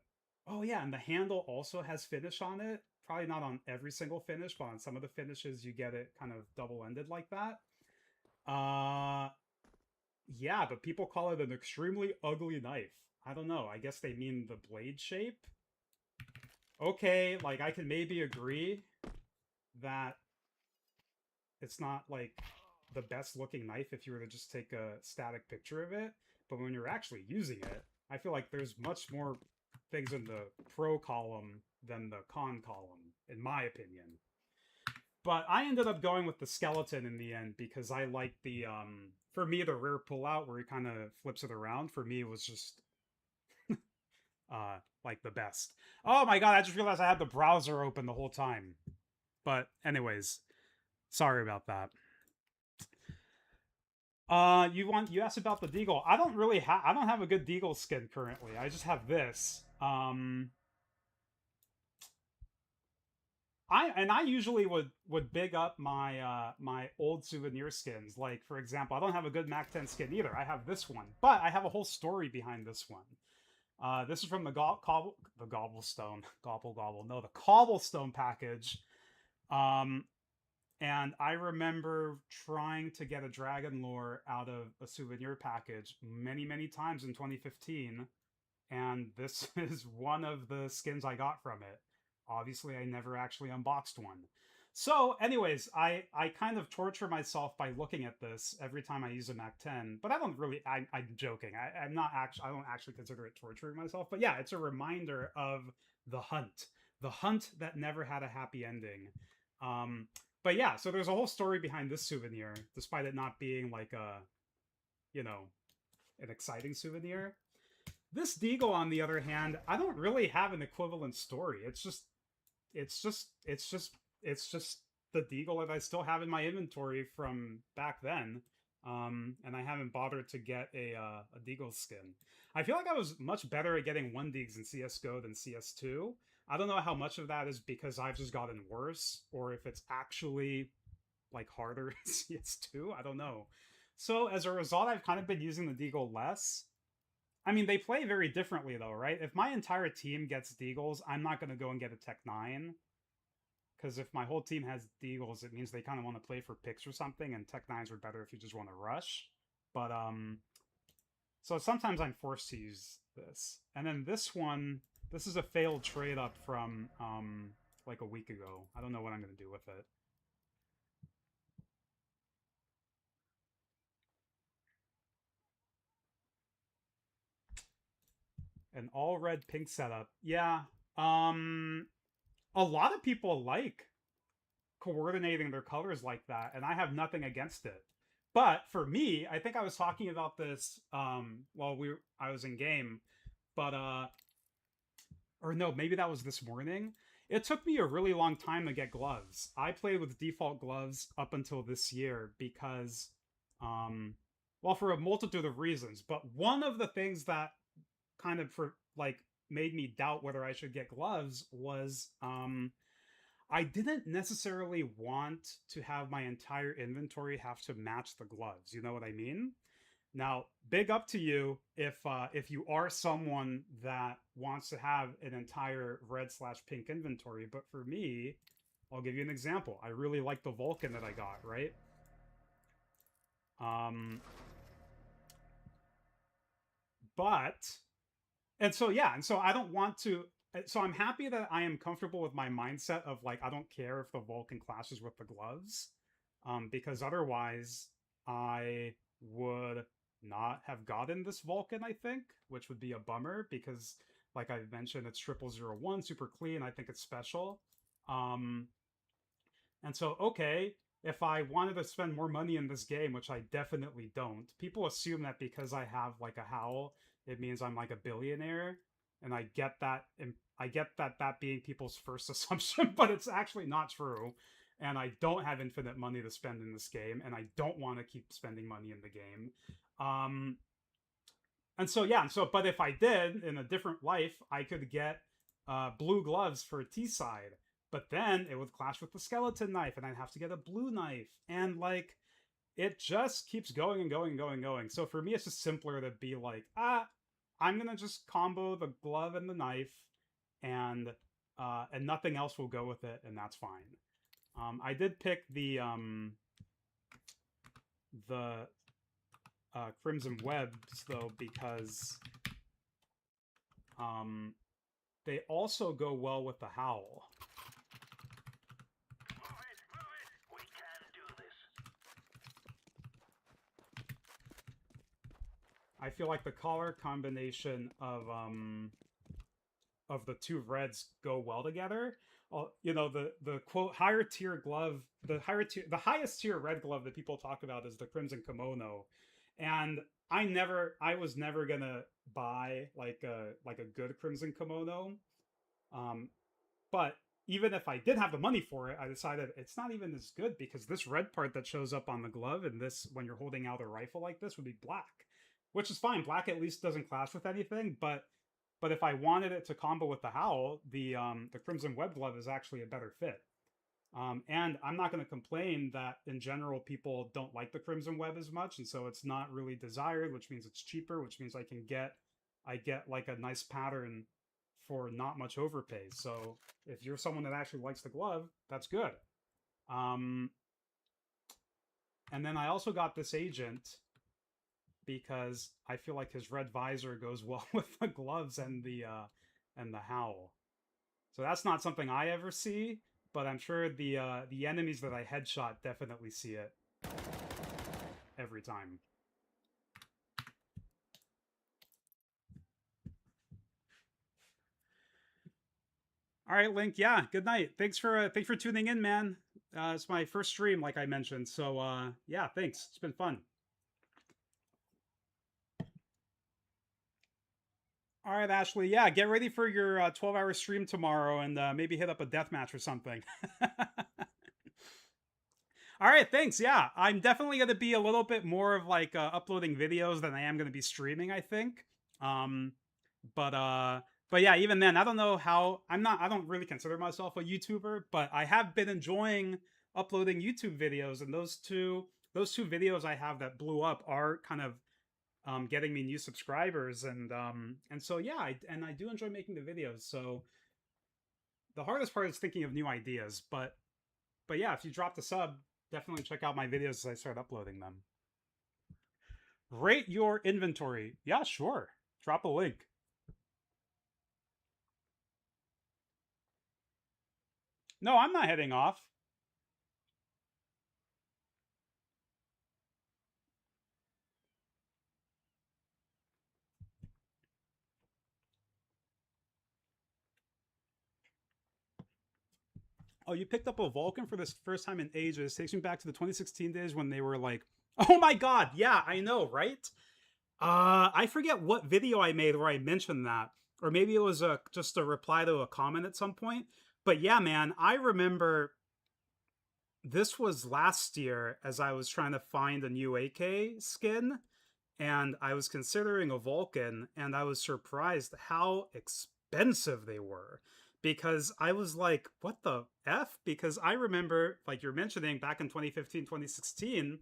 oh yeah, and the handle also has finish on it. Probably not on every single finish, but on some of the finishes, you get it kind of double-ended like that. Yeah, but people call it an extremely ugly knife. I don't know. I guess they mean the blade shape. Okay, like, I can maybe agree that it's not, like, the best-looking knife if you were to just take a static picture of it. But when you're actually using it, I feel like there's much more things in the pro column than the con column, in my opinion. But I ended up going with the skeleton in the end because I like the, for me, the rear pullout where he kind of flips it around, for me, was just, like, the best. Oh my god, I just realized I had the browser open the whole time. But anyways, sorry about that. You asked about the Deagle. I don't really I don't have a good Deagle skin currently. I just have this. I usually would big up my my old souvenir skins. Like, for example, I don't have a good Mac 10 skin either. I have this one, but I have a whole story behind this one. This is from the Gobblestone. No, the Cobblestone package. And I remember trying to get a Dragon Lore out of a souvenir package many, many times in 2015. And this is one of the skins I got from it. Obviously, I never actually unboxed one. So, anyways, I kind of torture myself by looking at this every time I use a Mac 10. But I don't really, I'm joking. I'm not actually, I don't actually consider it torturing myself. But yeah, it's a reminder of the hunt. The hunt that never had a happy ending. But yeah, so there's a whole story behind this souvenir, despite it not being like a, you know, an exciting souvenir. This Deagle, on the other hand, I don't really have an equivalent story. It's just the Deagle that I still have in my inventory from back then. And I haven't bothered to get a Deagle skin. I feel like I was much better at getting 1-Deags in CSGO than CS2. I don't know how much of that is because I've just gotten worse, or if it's actually, like, harder in CS2. I don't know. So, as a result, I've kind of been using the Deagle less. I mean, they play very differently, though, right? If my entire team gets Deagles, I'm not going to go and get a Tech 9. Because if my whole team has Deagles, it means they kind of want to play for picks or something, and Tech 9s are better if you just want to rush. But, so sometimes I'm forced to use this. And then this one... This is a failed trade up from, like, a week ago. I don't know what I'm going to do with it. An all-red pink setup. Yeah. A lot of people like coordinating their colors like that, and I have nothing against it. But for me, I think I was talking about this while I was in game, but or no, maybe that was this morning. It took me a really long time to get gloves. I played with default gloves up until this year because, well, for a multitude of reasons. But one of the things that kind of, made me doubt whether I should get gloves was, I didn't necessarily want to have my entire inventory have to match the gloves. You know what I mean? Now, big up to you if you are someone that wants to have an entire red/pink inventory. But for me, I'll give you an example. I really like the Vulcan that I got, right? But and so yeah, and so I don't want to. So I'm happy that I am comfortable with my mindset of like I don't care if the Vulcan clashes with the gloves, because otherwise I would not have gotten this Vulcan. I think, which would be a bummer because, like I mentioned, it's 0001, super clean. I think it's special. Um, and so okay, if I wanted to spend more money in this game, which I definitely don't, people assume that because I have like a howl, it means I'm like a billionaire, and I get that. I get that being people's first assumption, but it's actually not true. And I don't have infinite money to spend in this game, and I don't want to keep spending money in the game. Um, and so yeah, and so but if I did in a different life, I could get blue gloves for T side, but then it would clash with the skeleton knife, and I'd have to get a blue knife, and like it just keeps going and going and going and going. So for me, it's just simpler to be like, I'm gonna just combo the glove and the knife, and nothing else will go with it, and that's fine. I did pick the Crimson Webs though because they also go well with the Howl. Move it, move it. We can do this. I feel like the color combination of the two reds go well together. You know, the quote higher tier glove, the highest tier red glove that people talk about is the Crimson Kimono, and I was never gonna buy like a good Crimson Kimono, but even if I did have the money for it, I decided it's not even as good because this red part that shows up on the glove and this when you're holding out a rifle like this would be black, which is fine. Black at least doesn't clash with anything, but if I wanted it to combo with the Howl, the Crimson Web Glove is actually a better fit. And I'm not going to complain that in general people don't like the Crimson Web as much, and so it's not really desired, which means it's cheaper, which means I get like a nice pattern for not much overpay. So if you're someone that actually likes the glove, that's good. And then I also got this agent because I feel like his red visor goes well with the gloves and the Howl. So that's not something I ever see, but I'm sure the enemies that I headshot definitely see it every time. All right, Link. Yeah, good night. Thanks for tuning in, man. It's my first stream, like I mentioned. So yeah, thanks. It's been fun. All right, Ashley. Yeah, get ready for your 12-hour stream tomorrow, and maybe hit up a deathmatch or something. All right, thanks. Yeah, I'm definitely going to be a little bit more of like uploading videos than I am going to be streaming, I think. But yeah, even then, I don't know how. I don't really consider myself a YouTuber, but I have been enjoying uploading YouTube videos, and those two videos I have that blew up are kind of getting me new subscribers, and so yeah, I do enjoy making the videos. So the hardest part is thinking of new ideas, but yeah, if you dropped a sub, definitely check out my videos as I start uploading them. Rate your inventory. Yeah, sure. Drop a link. No, I'm not heading off. Oh, you picked up a Vulcan for this first time in ages. Takes me back to the 2016 days when they were like, oh my god, yeah, I know, right? I forget what video I made where I mentioned that. Or maybe it was just a reply to a comment at some point. But yeah, man, I remember this was last year as I was trying to find a new AK skin, and I was considering a Vulcan, and I was surprised how expensive they were. because I was like, what the F? Because I remember, like you're mentioning, back in 2015, 2016,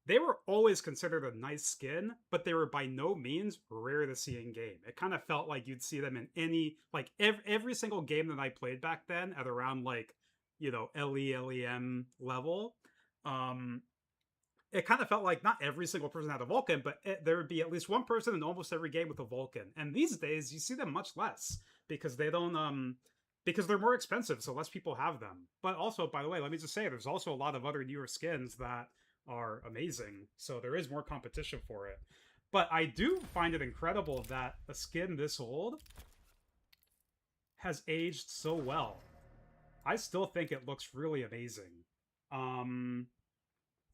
they were always considered a nice skin, but they were by no means rare to see in game. It kind of felt like you'd see them in any, like every single game that I played back then at around like, LE, LEM level. Um, it kind of felt like not every single person had a Vulcan, but there would be at least one person in almost every game with a Vulcan. And these days, you see them much less because they don't, because they're more expensive, so less people have them. But also, by the way, let me just say, there's also a lot of other newer skins that are amazing, so there is more competition for it. But I do find it incredible that a skin this old has aged so well. I still think it looks really amazing.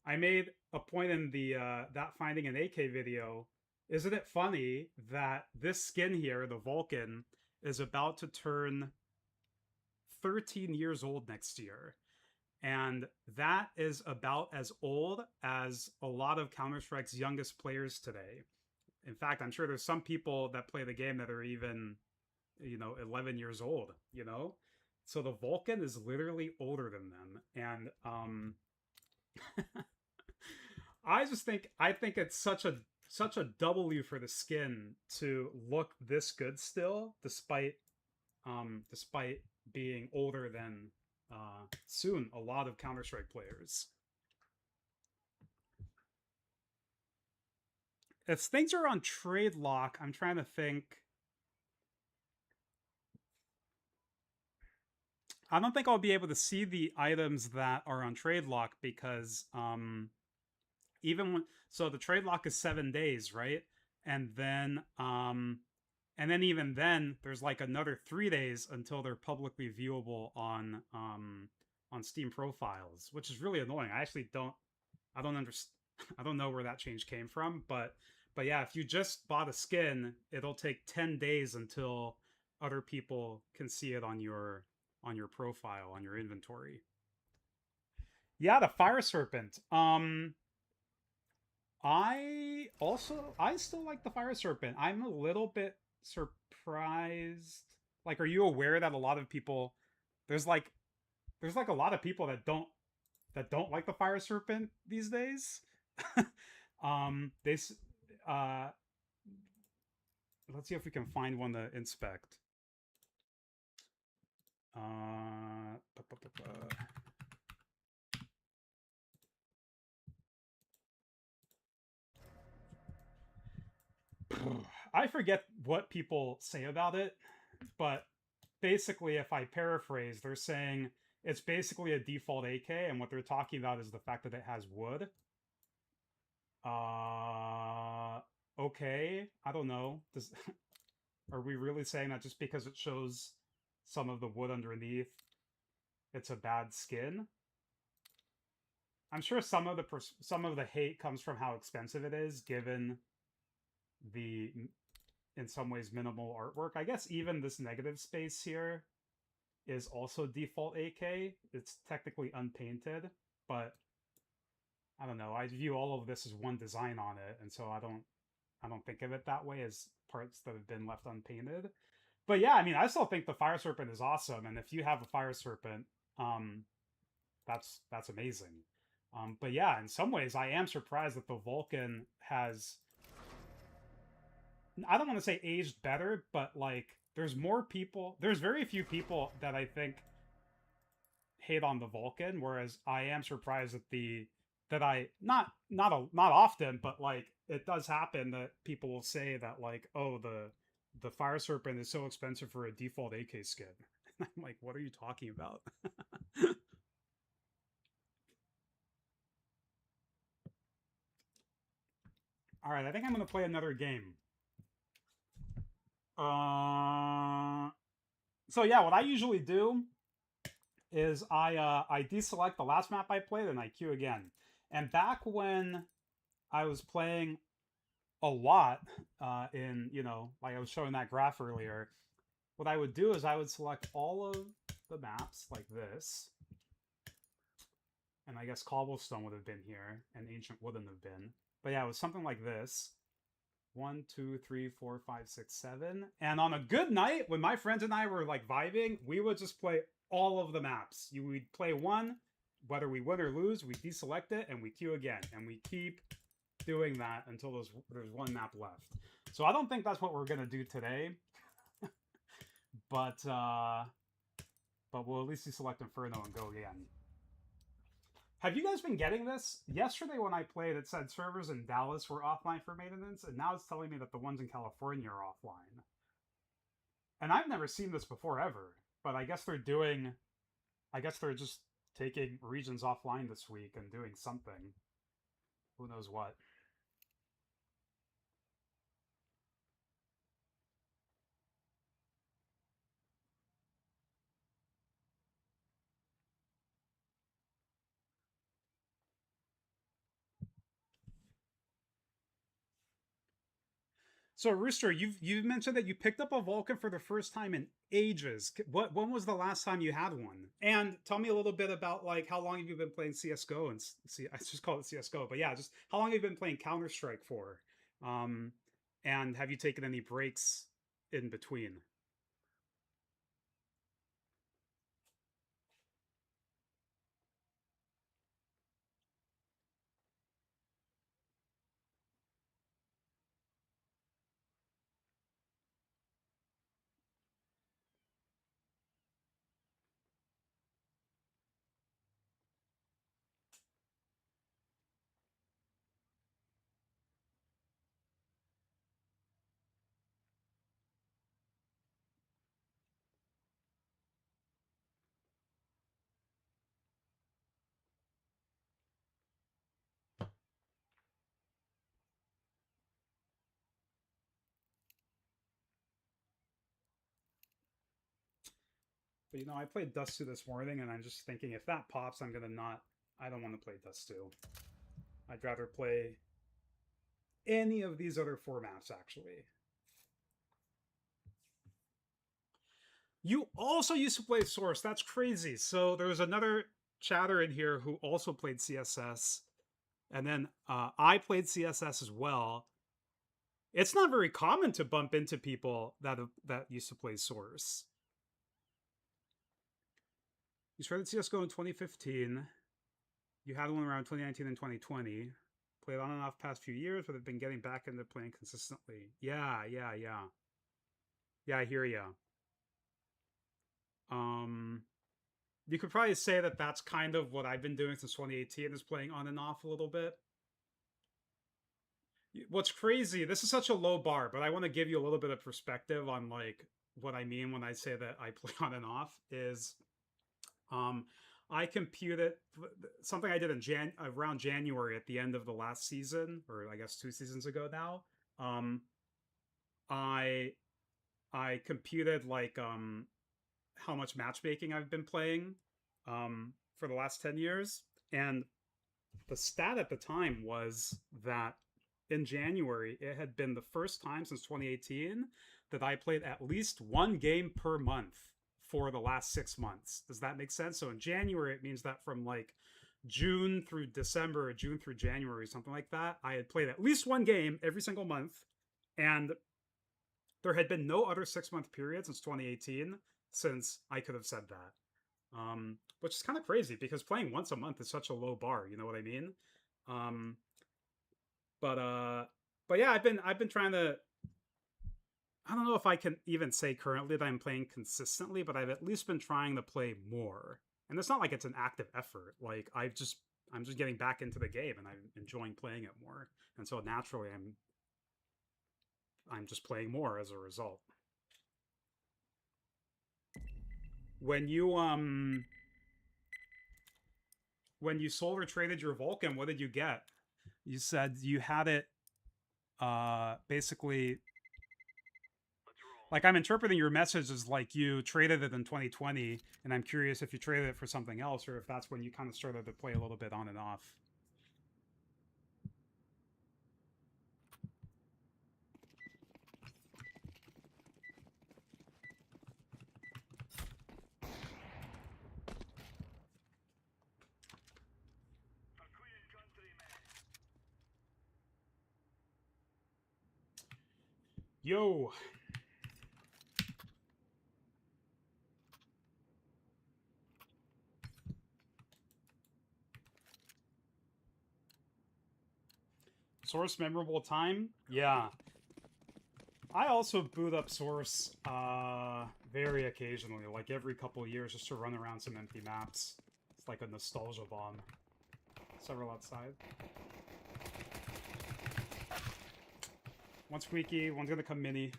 I made a point in the that finding an AK video. Isn't it funny that this skin here, the Vulcan, is about to turn 13 years old next year? And that is about as old as a lot of Counter-Strike's youngest players today. In fact, I'm sure there's some people that play the game that are even, 11 years old, So the Vulcan is literally older than them. And I think it's such a W for the skin to look this good still, despite being older than soon a lot of Counter-Strike players. If things are on trade lock, I'm trying to think. I don't think I'll be able to see the items that are on trade lock because even when, so the trade lock is 7 days, right? And then even then there's like another 3 days until they're publicly viewable on Steam profiles, which is really annoying. I don't understand. I don't know where that change came from, but yeah, if you just bought a skin, it'll take 10 days until other people can see it on your profile, on your inventory. Yeah, the Fire Serpent. I still like the Fire Serpent. I'm a little bit surprised. Like, are you aware that a lot of people there's like a lot of people that don't like the Fire Serpent these days? They let's see if we can find one to inspect. I forget what people say about it, but basically, if I paraphrase, they're saying it's basically a default AK, and what they're talking about is the fact that it has wood. Okay, I don't know. Are we really saying that just because it shows some of the wood underneath, it's a bad skin? I'm sure some of the hate comes from how expensive it is, given the, in some ways, minimal artwork. I guess even this negative space here is also default AK. It's technically unpainted, but I don't know. I view all of this as one design on it, and so I don't think of it that way as parts that have been left unpainted. But yeah, I mean, I still think the Fire Serpent is awesome, and if you have a Fire Serpent, that's amazing. But yeah, in some ways, I am surprised that the Vulcan has, I don't want to say aged better, but like there's very few people that I think hate on the Vulcan, whereas I am surprised that I not often, but like it does happen that people will say that like, oh, the Fire Serpent is so expensive for a default AK skin. And I'm like, what are you talking about? All right, I think I'm gonna play another game. So yeah, what I usually do is I deselect the last map I played and I queue again. And back when I was playing a lot in, like I was showing that graph earlier, what I would do is I would select all of the maps like this. And I guess Cobblestone would have been here, and Ancient wouldn't have been. But yeah, it was something like this. 1, 2, 3, 4, 5, 6, 7. And on a good night, when my friends and I were like vibing, we would just play all of the maps. We'd play one, whether we win or lose, we deselect it and we queue again. And we keep doing that until there's one map left. So I don't think that's what we're gonna do today. but we'll at least deselect Inferno and go again. Have you guys been getting this? Yesterday when I played, it said servers in Dallas were offline for maintenance, and now it's telling me that the ones in California are offline. And I've never seen this before ever, but I guess they're just taking regions offline this week and doing something. Who knows what. So Rooster, you've mentioned that you picked up a Vulcan for the first time in ages. When was the last time you had one? And tell me a little bit about like how long have you been playing CS:GO and I just call it CS:GO, but yeah, just how long have you been playing Counter-Strike for? And have you taken any breaks in between? But you know, I played Dust 2 this morning, and I'm just thinking if that pops, I'm gonna not. I don't want to play Dust 2. I'd rather play any of these other four maps, actually. You also used to play Source. That's crazy. So there was another chatter in here who also played CSS. And then I played CSS as well. It's not very common to bump into people that used to play Source. You started CSGO in 2015. You had one around 2019 and 2020. Played on and off past few years, but have been getting back into playing consistently. Yeah, I hear ya. You could probably say that that's kind of what I've been doing since 2018, is playing on and off a little bit. What's crazy, this is such a low bar, but I want to give you a little bit of perspective on like what I mean when I say that I play on and off is I computed something I did in around January at the end of the last season, or I guess 2 seasons ago now. I computed like how much matchmaking I've been playing for the last 10 years. And the stat at the time was that in January, it had been the first time since 2018 that I played at least one game per month for the last 6 months. Does that make sense? So in January, it means that from like June through December, or June through January, something like that, I had played at least one game every single month. And there had been no other 6-month period since 2018 since I could have said that. Which is kind of crazy because playing once a month is such a low bar, you know what I mean? But yeah, I've been trying to, I don't know if I can even say currently that I'm playing consistently, but I've at least been trying to play more. And it's not like it's an active effort. Like I'm just getting back into the game and I'm enjoying playing it more. And so naturally I'm just playing more as a result. When you sold or traded your Vulcan, what did you get? You said you had it basically, like I'm interpreting your message as like you traded it in 2020, and I'm curious if you traded it for something else or if that's when you kind of started to play a little bit on and off. Yo! Source memorable time? Yeah. I also boot up Source very occasionally, like every couple years, just to run around some empty maps. It's like a nostalgia bomb. Several outside. One's squeaky, one's gonna come mini.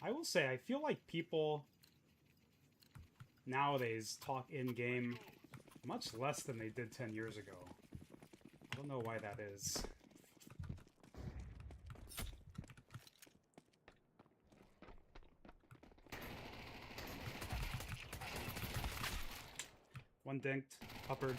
I will say, I feel like people nowadays talk in-game much less than they did 10 years ago. I don't know why that is. One dinked, uppered.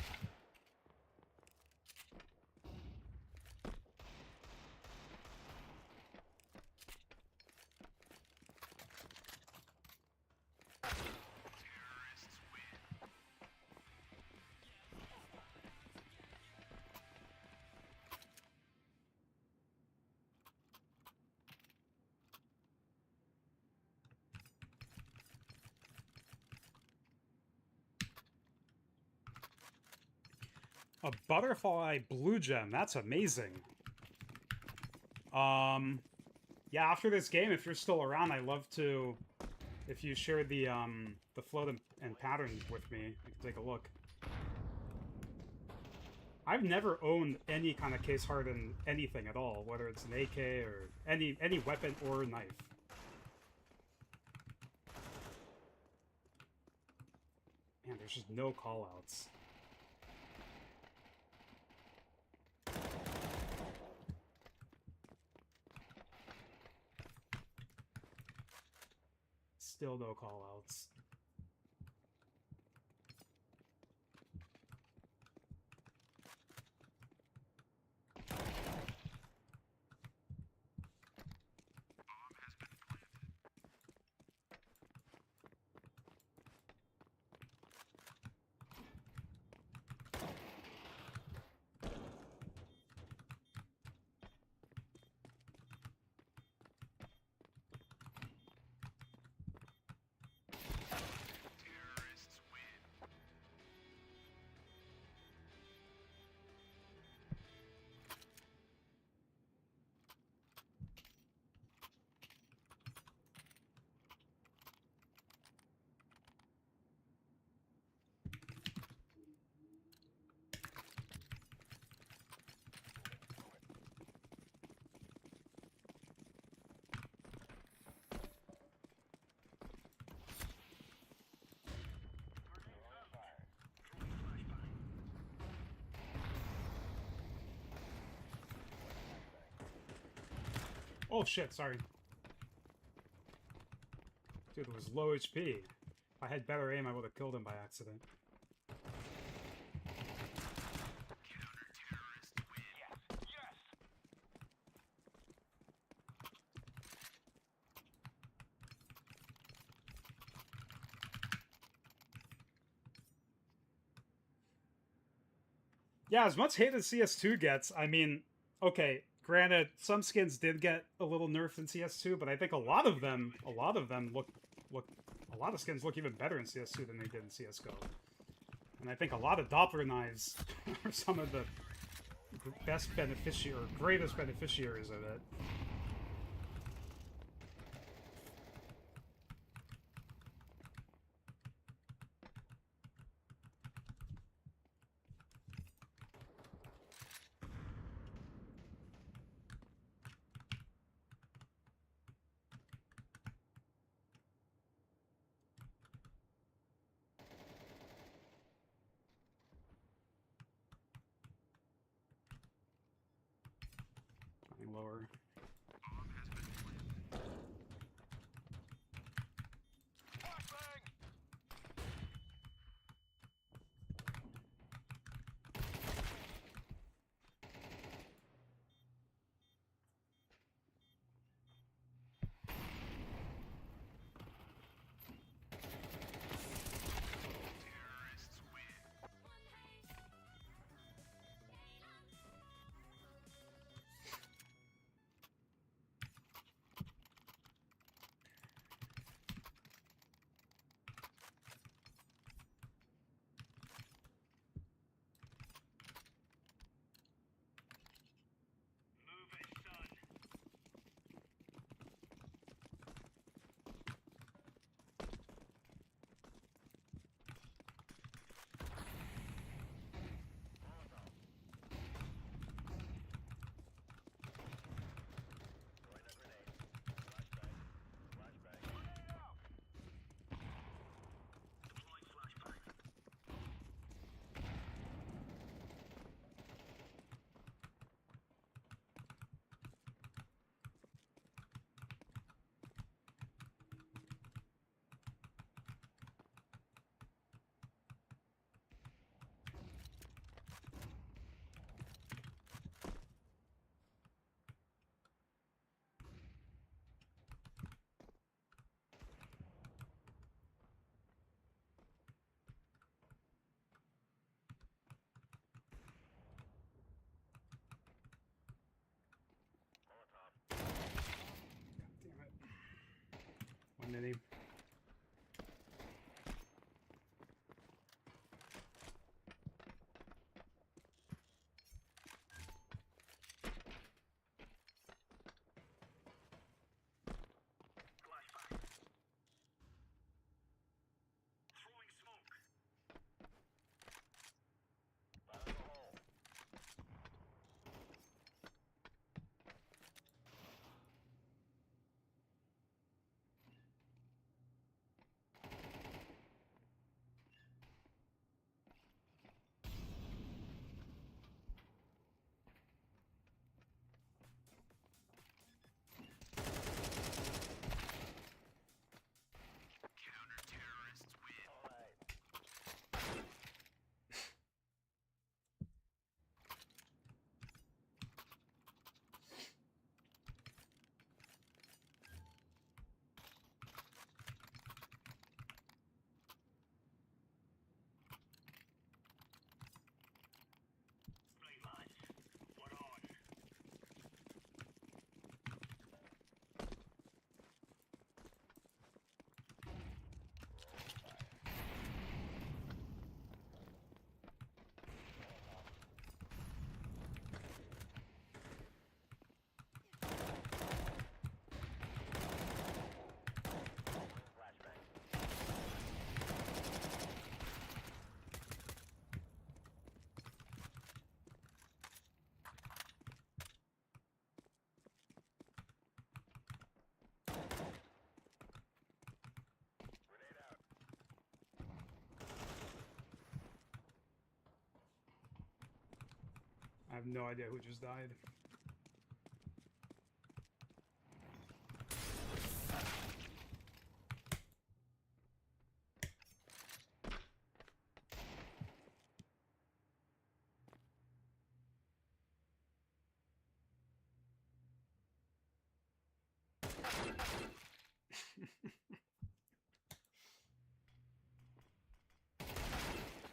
A butterfly blue gem. That's amazing. Yeah, after this game, if you're still around, I'd love to, if you share the float and pattern with me, you can take a look. I've never owned any kind of case hardened anything at all, whether it's an AK or any weapon or knife. Man, there's just no callouts. Still no callouts. Oh shit, sorry. Dude, it was low HP. If I had better aim, I would have killed him by accident. Yeah, as much hate as CS2 gets, I mean, okay, granted, some skins did get a little nerfed in CS2, but I think a lot of them look, a lot of skins look even better in CS2 than they did in CSGO. And I think a lot of Doppler knives are some of the best beneficiaries, or greatest beneficiaries of it. Lower. One mini. Flashbang. Throwing smoke. Fire in the hole. All right. Play lads. We're on. Flashbang. Grenade out. I have no idea who just died.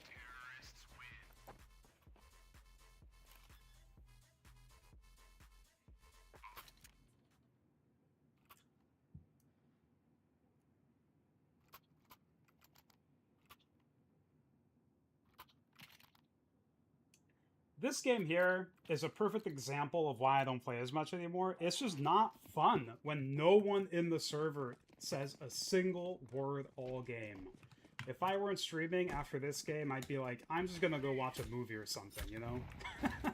Terrorists win. This game here is a perfect example of why I don't play as much anymore. It's just not fun when no one in the server says a single word all game. If I weren't streaming after this game, I'd be like, I'm just gonna go watch a movie or something, you know? Flashbang.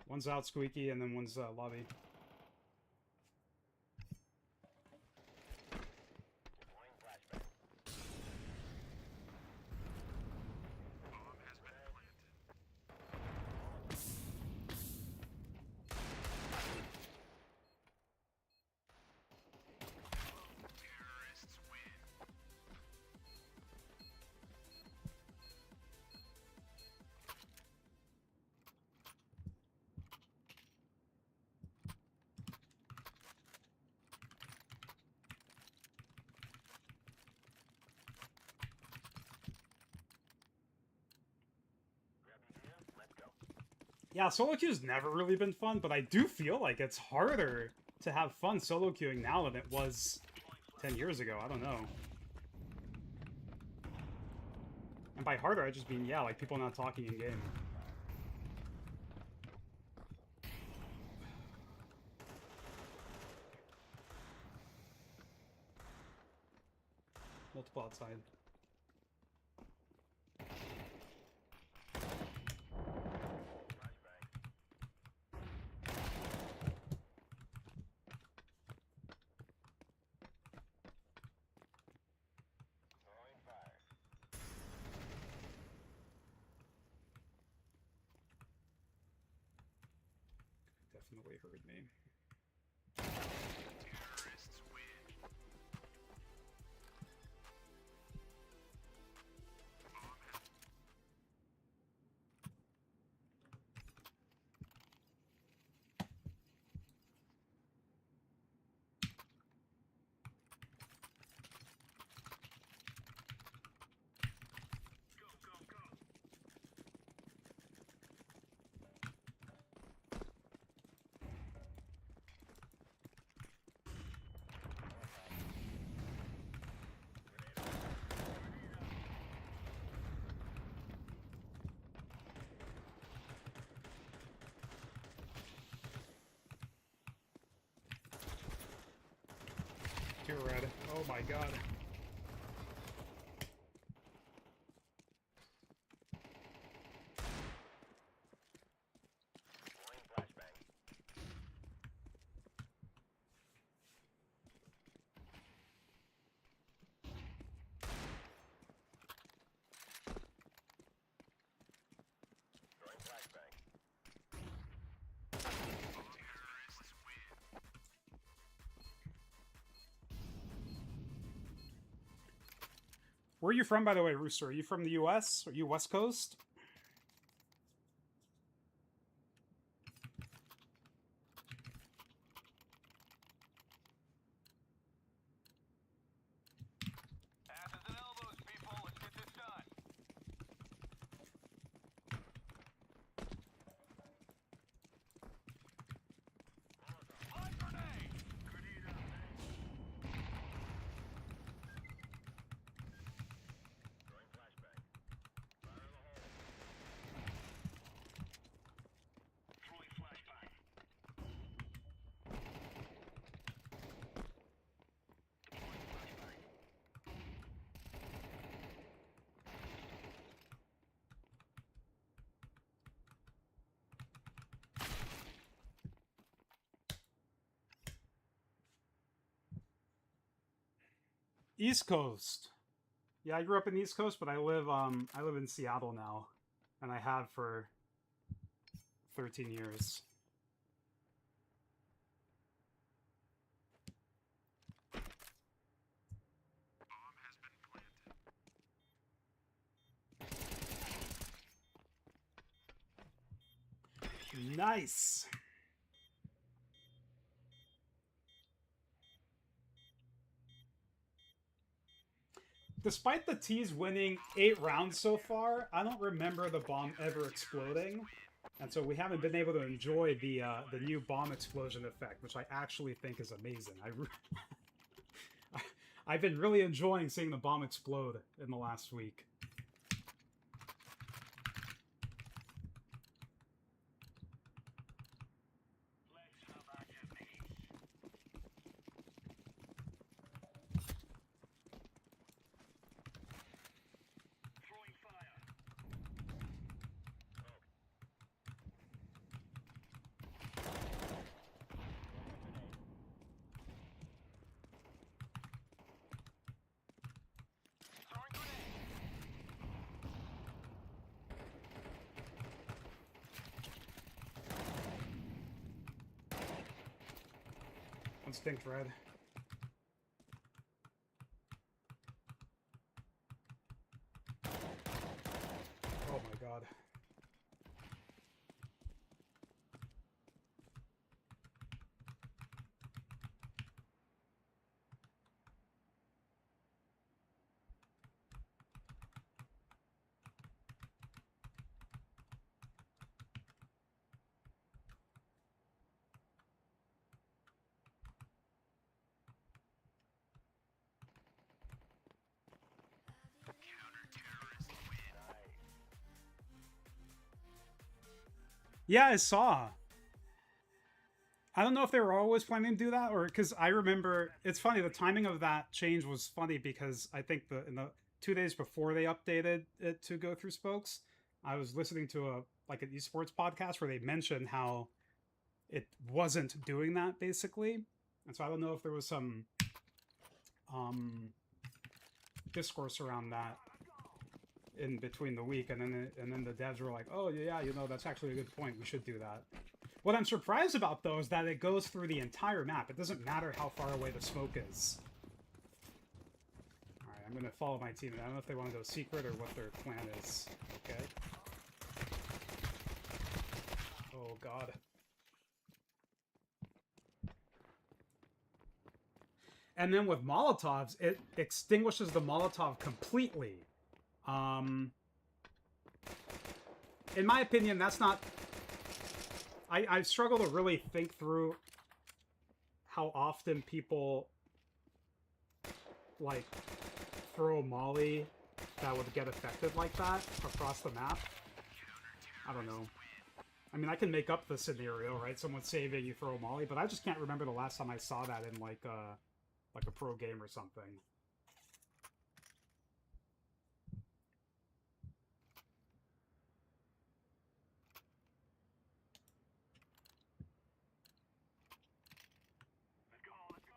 One's out squeaky and then one's lobby. Deploying flashbang. Bomb has been planted. Terrorists win. Grab your gear. Let's go. Yeah, solo queue's never really been fun, but I do feel like it's harder to have fun solo queuing now than it was 10 years ago. I don't know. And by harder, I just mean, yeah, like people not talking in game. Multiple outside. Flashbang. Throwing fire. Definitely heard me. Terrorists win. Bomb has go, go, go. Here, Red. Oh my god. Laying flashbang. Throwing flashbang. Where are you from, by the way, Rooster? Are you from the US? Are you West Coast? Passes and elbows, people. Let's get this done. Flag grenade. Grenade out. Throwing flashbang. Fire in the hole. Throwing flashbang. Deploying flashbang. East Coast. Yeah, I grew up in the East Coast, but I live in Seattle now, and I have for 13 years. Nice. Despite the T's winning 8 rounds so far, I don't remember the bomb ever exploding, and so we haven't been able to enjoy the new bomb explosion effect, which I actually think is amazing. I've been really enjoying seeing the bomb explode in the last week. Let's have at your knees. Throwing fire. Throwing grenade. Instinct Red. Oh my god. Yeah, I saw. I don't know if they were always planning to do that, or because I remember it's funny. The timing of that change was funny because I think in the 2 days before they updated it to go through spokes, I was listening to an esports podcast where they mentioned how it wasn't doing that basically, and so I don't know if there was some discourse around that in between the week, and then the devs were like, oh yeah, that's actually a good point, we should do that. What I'm surprised about though is that it goes through the entire map. It doesn't matter how far away the smoke is. Alright, I'm gonna follow my team. I don't know if they want to go secret or what their plan is. Okay. Oh god. And then with Molotovs, it extinguishes the Molotov completely. In my opinion, that's not... I struggle to really think through how often people, like, throw a molly that would get affected like that across the map. I don't know. I mean, I can make up the scenario, right? Someone's saving, you throw a molly, but I just can't remember the last time I saw that in, like, like a pro game or something. Let's go, let's go.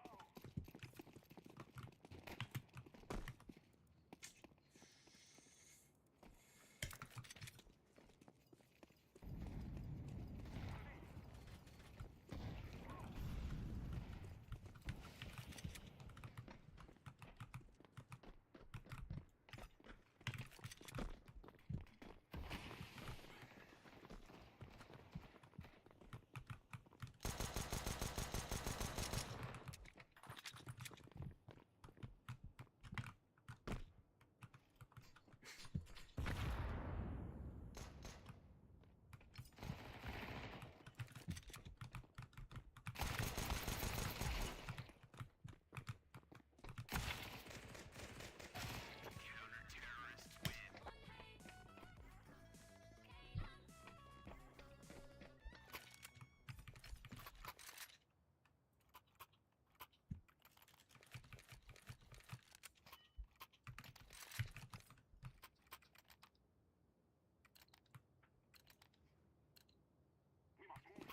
We must move.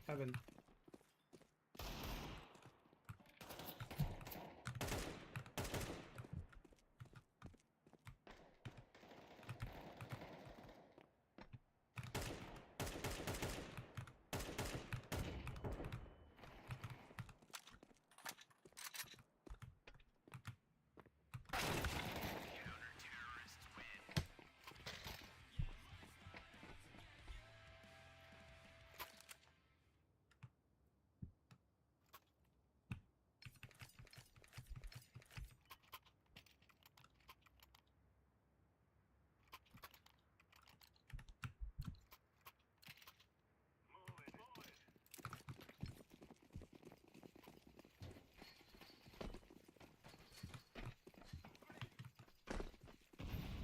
Heaven. Move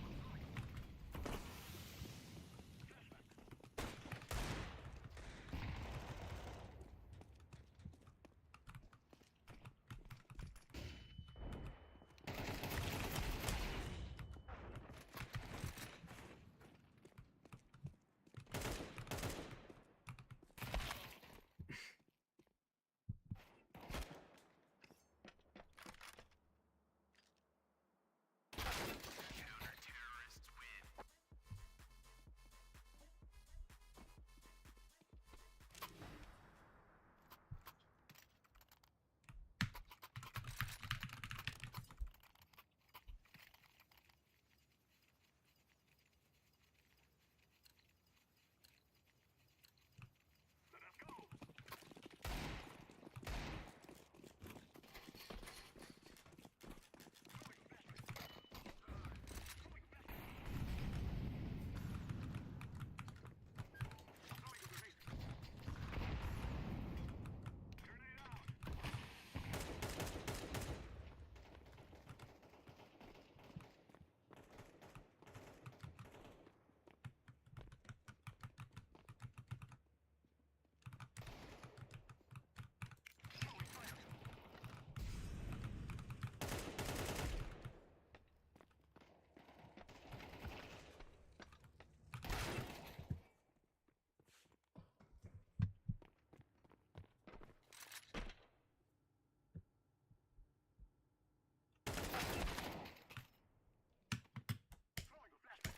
it, move it. Let us go. Throwing a grenade. Grenade out. Throwing a flashbang.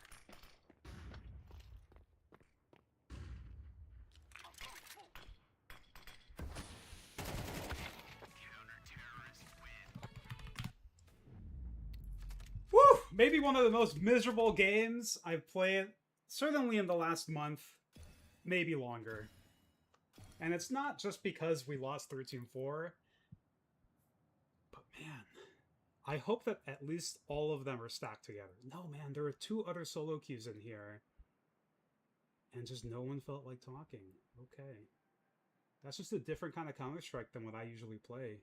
I'm throwing smoke. Woo! Maybe one of the most miserable games I've played, certainly in the last month, maybe longer. And it's not just because we lost 13-4, but man, I hope that at least all of them are stacked together. No, man, there are 2 other solo queues in here. And just no one felt like talking. Okay. That's just a different kind of Counter-Strike than what I usually play.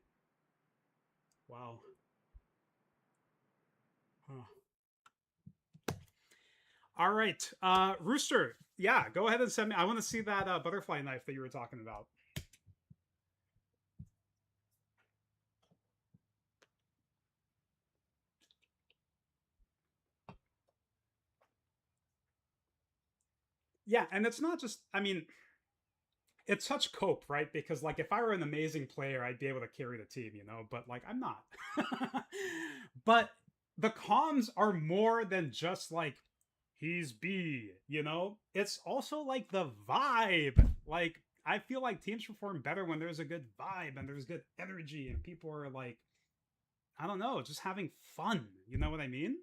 Wow. Huh. All right. Rooster, yeah, go ahead and send me. I want to see that butterfly knife that you were talking about. Yeah, and it's not just, I mean, it's such cope, right? Because like if I were an amazing player, I'd be able to carry the team, you know, but like I'm not. But the comms are more than just like he's B, you know? It's also like the vibe. Like I feel like teams perform better when there's a good vibe and there's good energy and people are like, I don't know, just having fun. You know what I mean?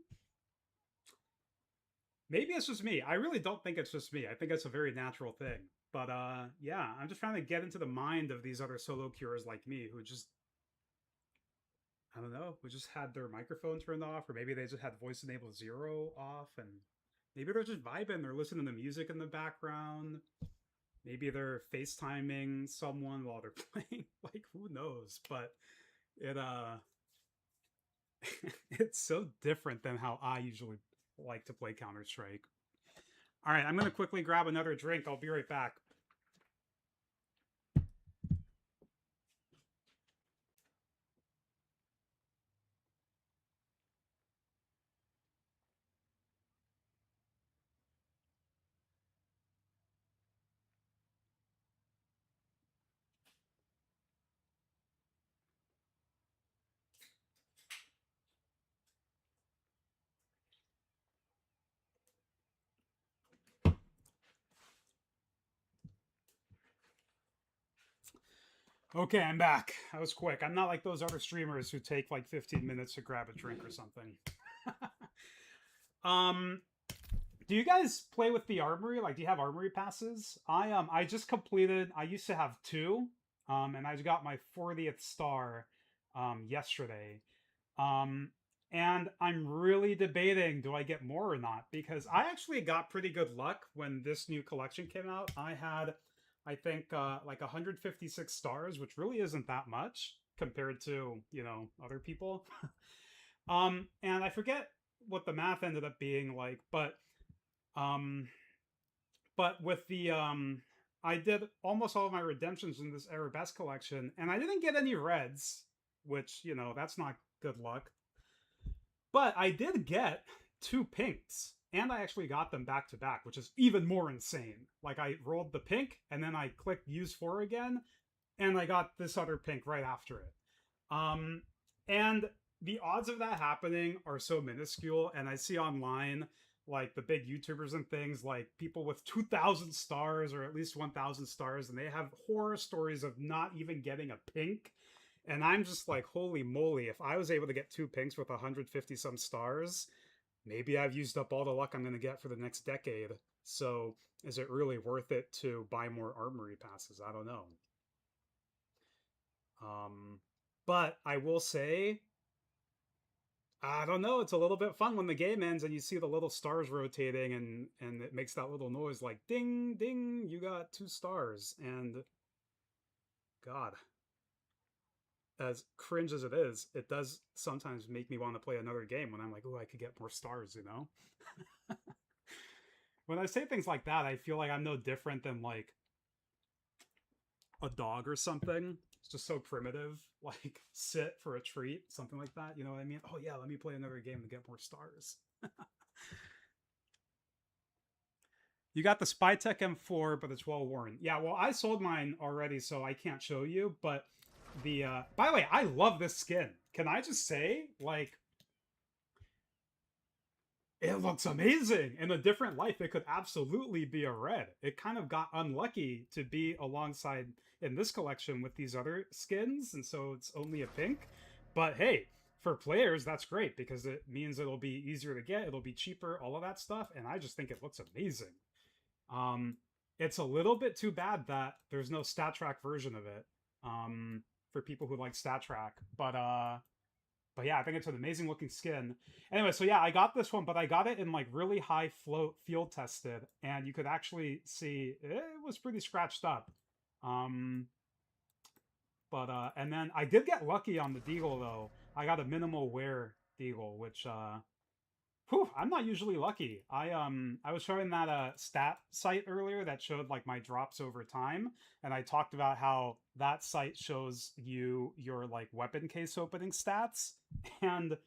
Maybe it's just me. I really don't think it's just me. I think it's a very natural thing. But yeah, I'm just trying to get into the mind of these other solo cures like me who just, I don't know, who just had their microphone turned off, or maybe they just had voice enable 0 off, and maybe they're just vibing, they're listening to music in the background. Maybe they're FaceTiming someone while they're playing. Like, who knows? But it it's so different than how I usually like to play Counter-Strike. All right, I'm going to quickly grab another drink. I'll be right back. Okay, I'm back. That was quick. I'm not like those other streamers who take like 15 minutes to grab a drink or something. Do you guys play with the armory? Like, do you have armory passes? I just completed. I used to have 2, and I got my 40th star yesterday. And I'm really debating, do I get more or not? Because I actually got pretty good luck when this new collection came out. I had, I think, like 156 stars, which really isn't that much compared to, you know, other people. And I forget what the math ended up being like, um, but with the, I did almost all of my redemptions in this Arabesque collection, and I didn't get any reds, which, you know, that's not good luck. But I did get 2 pinks, and I actually got them back to back, which is even more insane. Like, I rolled the pink, and then I clicked use 4 again, and I got this other pink right after it. And the odds of that happening are so minuscule, and I see online, like, the big YouTubers and things, like, people with 2,000 stars, or at least 1,000 stars, and they have horror stories of not even getting a pink. And I'm just like, holy moly, if I was able to get 2 pinks with 150 some stars, maybe I've used up all the luck I'm going to get for the next decade. So is it really worth it to buy more armory passes? I don't know. But I will say, I don't know, it's a little bit fun when the game ends and you see the little stars rotating and it makes that little noise like ding, ding, you got 2 stars. And God, as cringe as it is, it does sometimes make me want to play another game when I'm like, oh, I could get more stars, you know? When I say things like that, I feel like I'm no different than like a dog or something. It's just so primitive, like sit for a treat, something like that. You know what I mean? Oh yeah, let me play another game to get more stars. You got the Spytek M4, but it's well worn. Yeah, well, I sold mine already, so I can't show you, but the by the way, I love this skin. Can I just say, like, it looks amazing. In a different life, it could absolutely be a red. It kind of got unlucky to be alongside in this collection with these other skins, and so it's only a pink. But hey, for players, that's great because it means it'll be easier to get, it'll be cheaper, all of that stuff, and I just think it looks amazing. It's a little bit too bad that there's no stat track version of it. For people who like stat track, but But yeah, I think it's an amazing looking skin. Anyway, so yeah, I got this one, but I got it in like really high float field tested, and you could actually see it was pretty scratched up. Um, and then I did get lucky on the deagle though. I got a minimal wear deagle, which whew, I'm not usually lucky. I was showing that stat site earlier that showed like my drops over time, and I talked about how that site shows you your like weapon case opening stats, and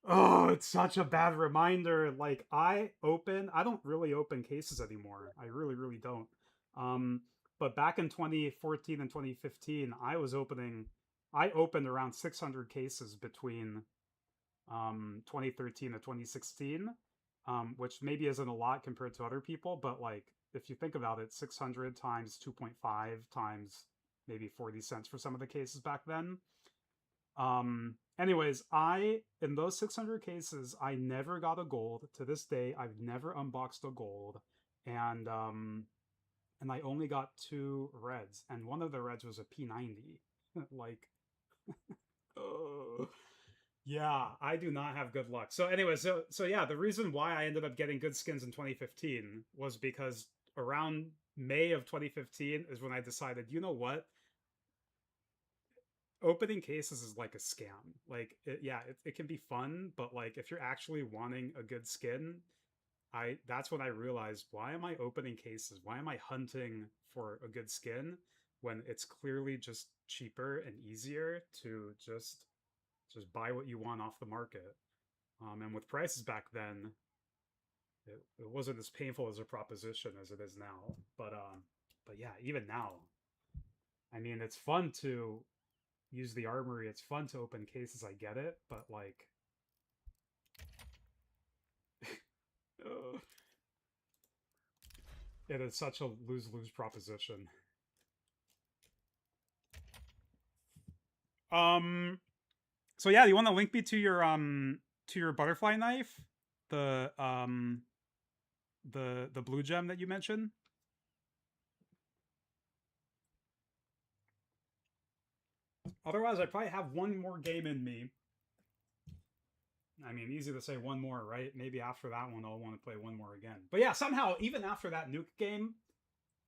oh, it's such a bad reminder. Like I don't really open cases anymore. I really, really don't. Um, but back in 2014 and 2015, I opened around 600 cases between 2013 to 2016, which maybe isn't a lot compared to other people, but like if you think about it, 600 times 2.5 times maybe 40 cents for some of the cases back then. Anyways, in those 600 cases, I never got a gold. To this day, I've never unboxed a gold, and I only got 2 reds, and one of the reds was a P90. Like, oh. Yeah, I do not have good luck. So anyway, so yeah, the reason why I ended up getting good skins in 2015 was because around May of 2015 is when I decided, you know what? Opening cases is like a scam. Like, it can be fun, but like if you're actually wanting a good skin, that's when I realized, why am I opening cases? Why am I hunting for a good skin when it's clearly just cheaper and easier to just buy what you want off the market. And with prices back then, it wasn't as painful as a proposition as it is now. But yeah, even now, I mean, it's fun to use the armory. It's fun to open cases. I get it, but like, it is such a lose-lose proposition. So yeah, you want to link me to your butterfly knife, the the blue gem that you mentioned? Otherwise, I probably have one more game in me. I mean, easy to say one more, right? Maybe after that one, I'll want to play one more again. But yeah, somehow, even after that nuke game,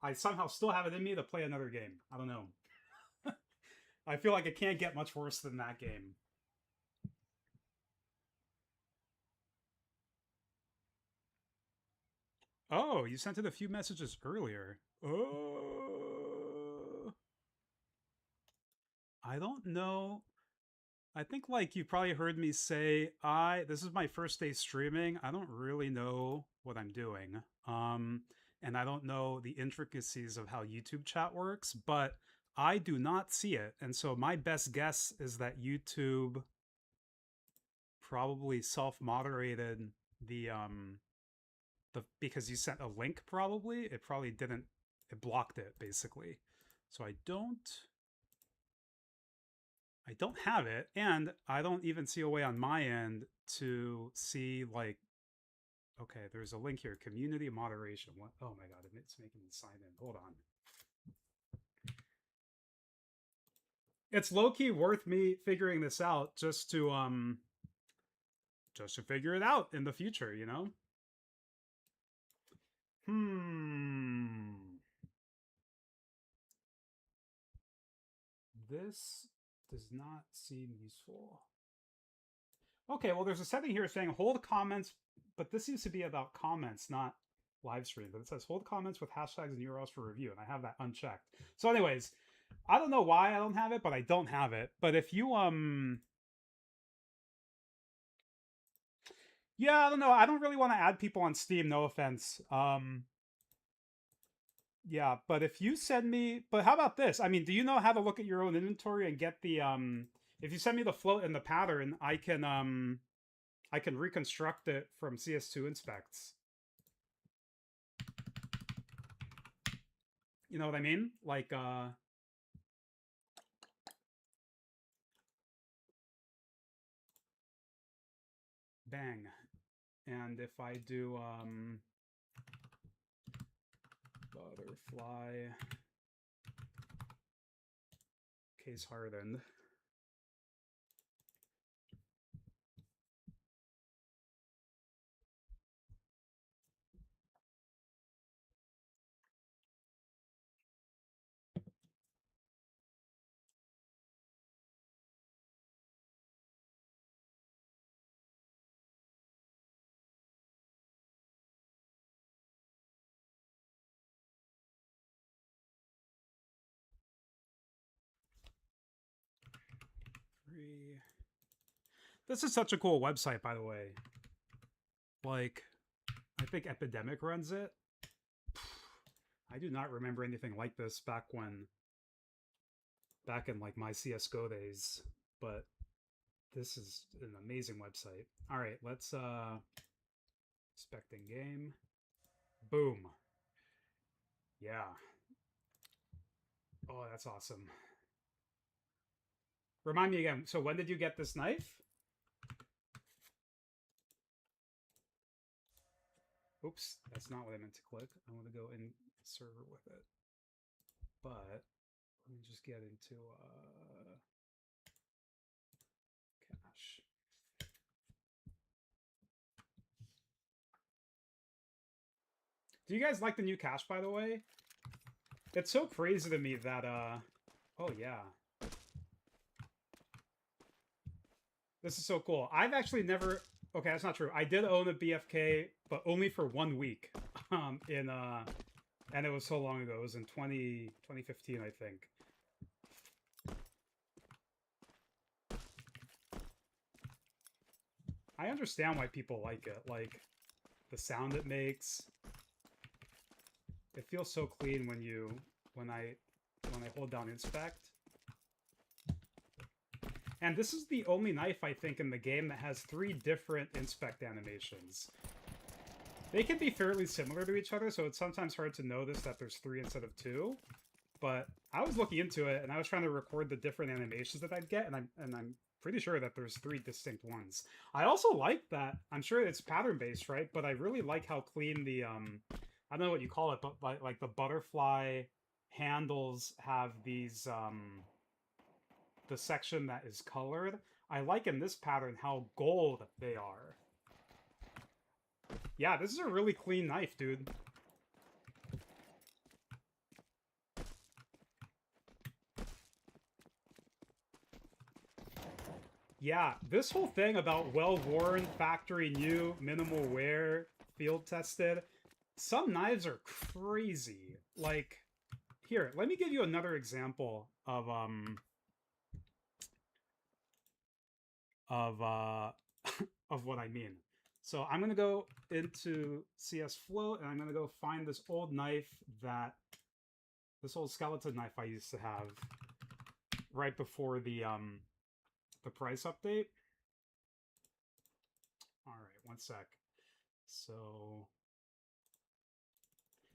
I somehow still have it in me to play another game. I don't know. I feel like it can't get much worse than that game. Oh, you sent it a few messages earlier. Oh. I don't know. I think like you probably heard me say, this is my first day streaming. I don't really know what I'm doing. And I don't know the intricacies of how YouTube chat works, but I do not see it. And so my best guess is that YouTube probably self-moderated the because you sent a link, probably. It probably didn't, it blocked it basically. So I don't have it, and I don't even see a way on my end to see like, okay, there's a link here, community moderation. What? Oh my god, it's making me sign in. Hold on. It's low-key worth me figuring this out just to figure it out in the future, you know? This does not seem useful. Okay, well, there's a setting here saying hold comments, but this seems to be about comments, not live stream. But it says hold comments with hashtags and URLs for review, and I have that unchecked. So, anyways, I don't know why I don't have it, but I don't have it. But if you yeah, I don't know. I don't really want to add people on Steam. No offense. Yeah, but if you send me, but how about this? I mean, do you know how to look at your own inventory and get the If you send me the float and the pattern, I can reconstruct it from CS2 inspects. You know what I mean? Like, bang. And if I do, butterfly case hardened. 3. This is such a cool website, by the way. Like, I think Epidemic runs it. I do not remember anything like this back in like my CSGO days, but this is an amazing website. All right, let's expecting game. Boom. Yeah. Oh, that's awesome. Remind me again. So when did you get this knife? Oops, that's not what I meant to click. I want to go in server with it. But let me just get into cache. Do you guys like the new cache, by the way? It's so crazy to me that oh yeah. This is so cool. I've actually never... Okay, that's not true. I did own a BFK, but only for 1 week. And it was so long ago. It was in 2015, I think. I understand why people like it. Like, the sound it makes. It feels so clean when I hold down inspect. And this is the only knife, I think, in the game that has 3 different inspect animations. They can be fairly similar to each other, so it's sometimes hard to notice that there's 3 instead of 2. But I was looking into it, and I was trying to record the different animations that I'd get, and I'm pretty sure that there's 3 distinct ones. I also like that. I'm sure it's pattern-based, right? But I really like how clean the, I don't know what you call it, but like the butterfly handles have these, the section that is colored. I like in this pattern how gold they are. Yeah, this is a really clean knife, dude. Yeah, this whole thing about well-worn, factory new, minimal wear, field tested, some knives are crazy. Like, here, let me give you another example of of what I mean. So I'm gonna go into CS Float and I'm gonna go find this old knife this old skeleton knife I used to have right before the price update. All right, 1 sec. So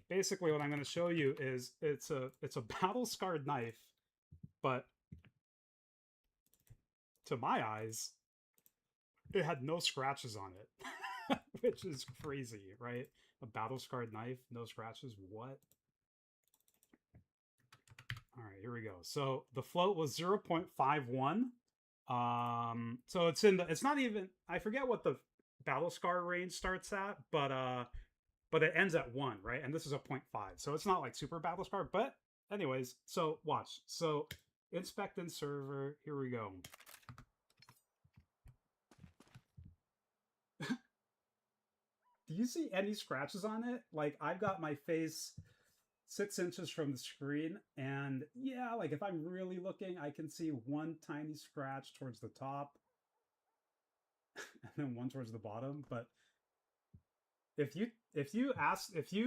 basically what I'm going to show you is it's a battle scarred knife, but to my eyes it had no scratches on it. Which is crazy, right? A battle scarred knife, no scratches, what? All right, here we go. So the float was 0.51. So it's not even, I forget what the battle scar range starts at, but it ends at 1, right? And this is a 0.5, so it's not like super battle scar. But anyways, so watch. So inspect in server. Here we go. Do you see any scratches on it? Like, I've got my face 6 inches from the screen, and yeah, like if I'm really looking, I can see 1 tiny scratch towards the top, and then 1 towards the bottom. But if you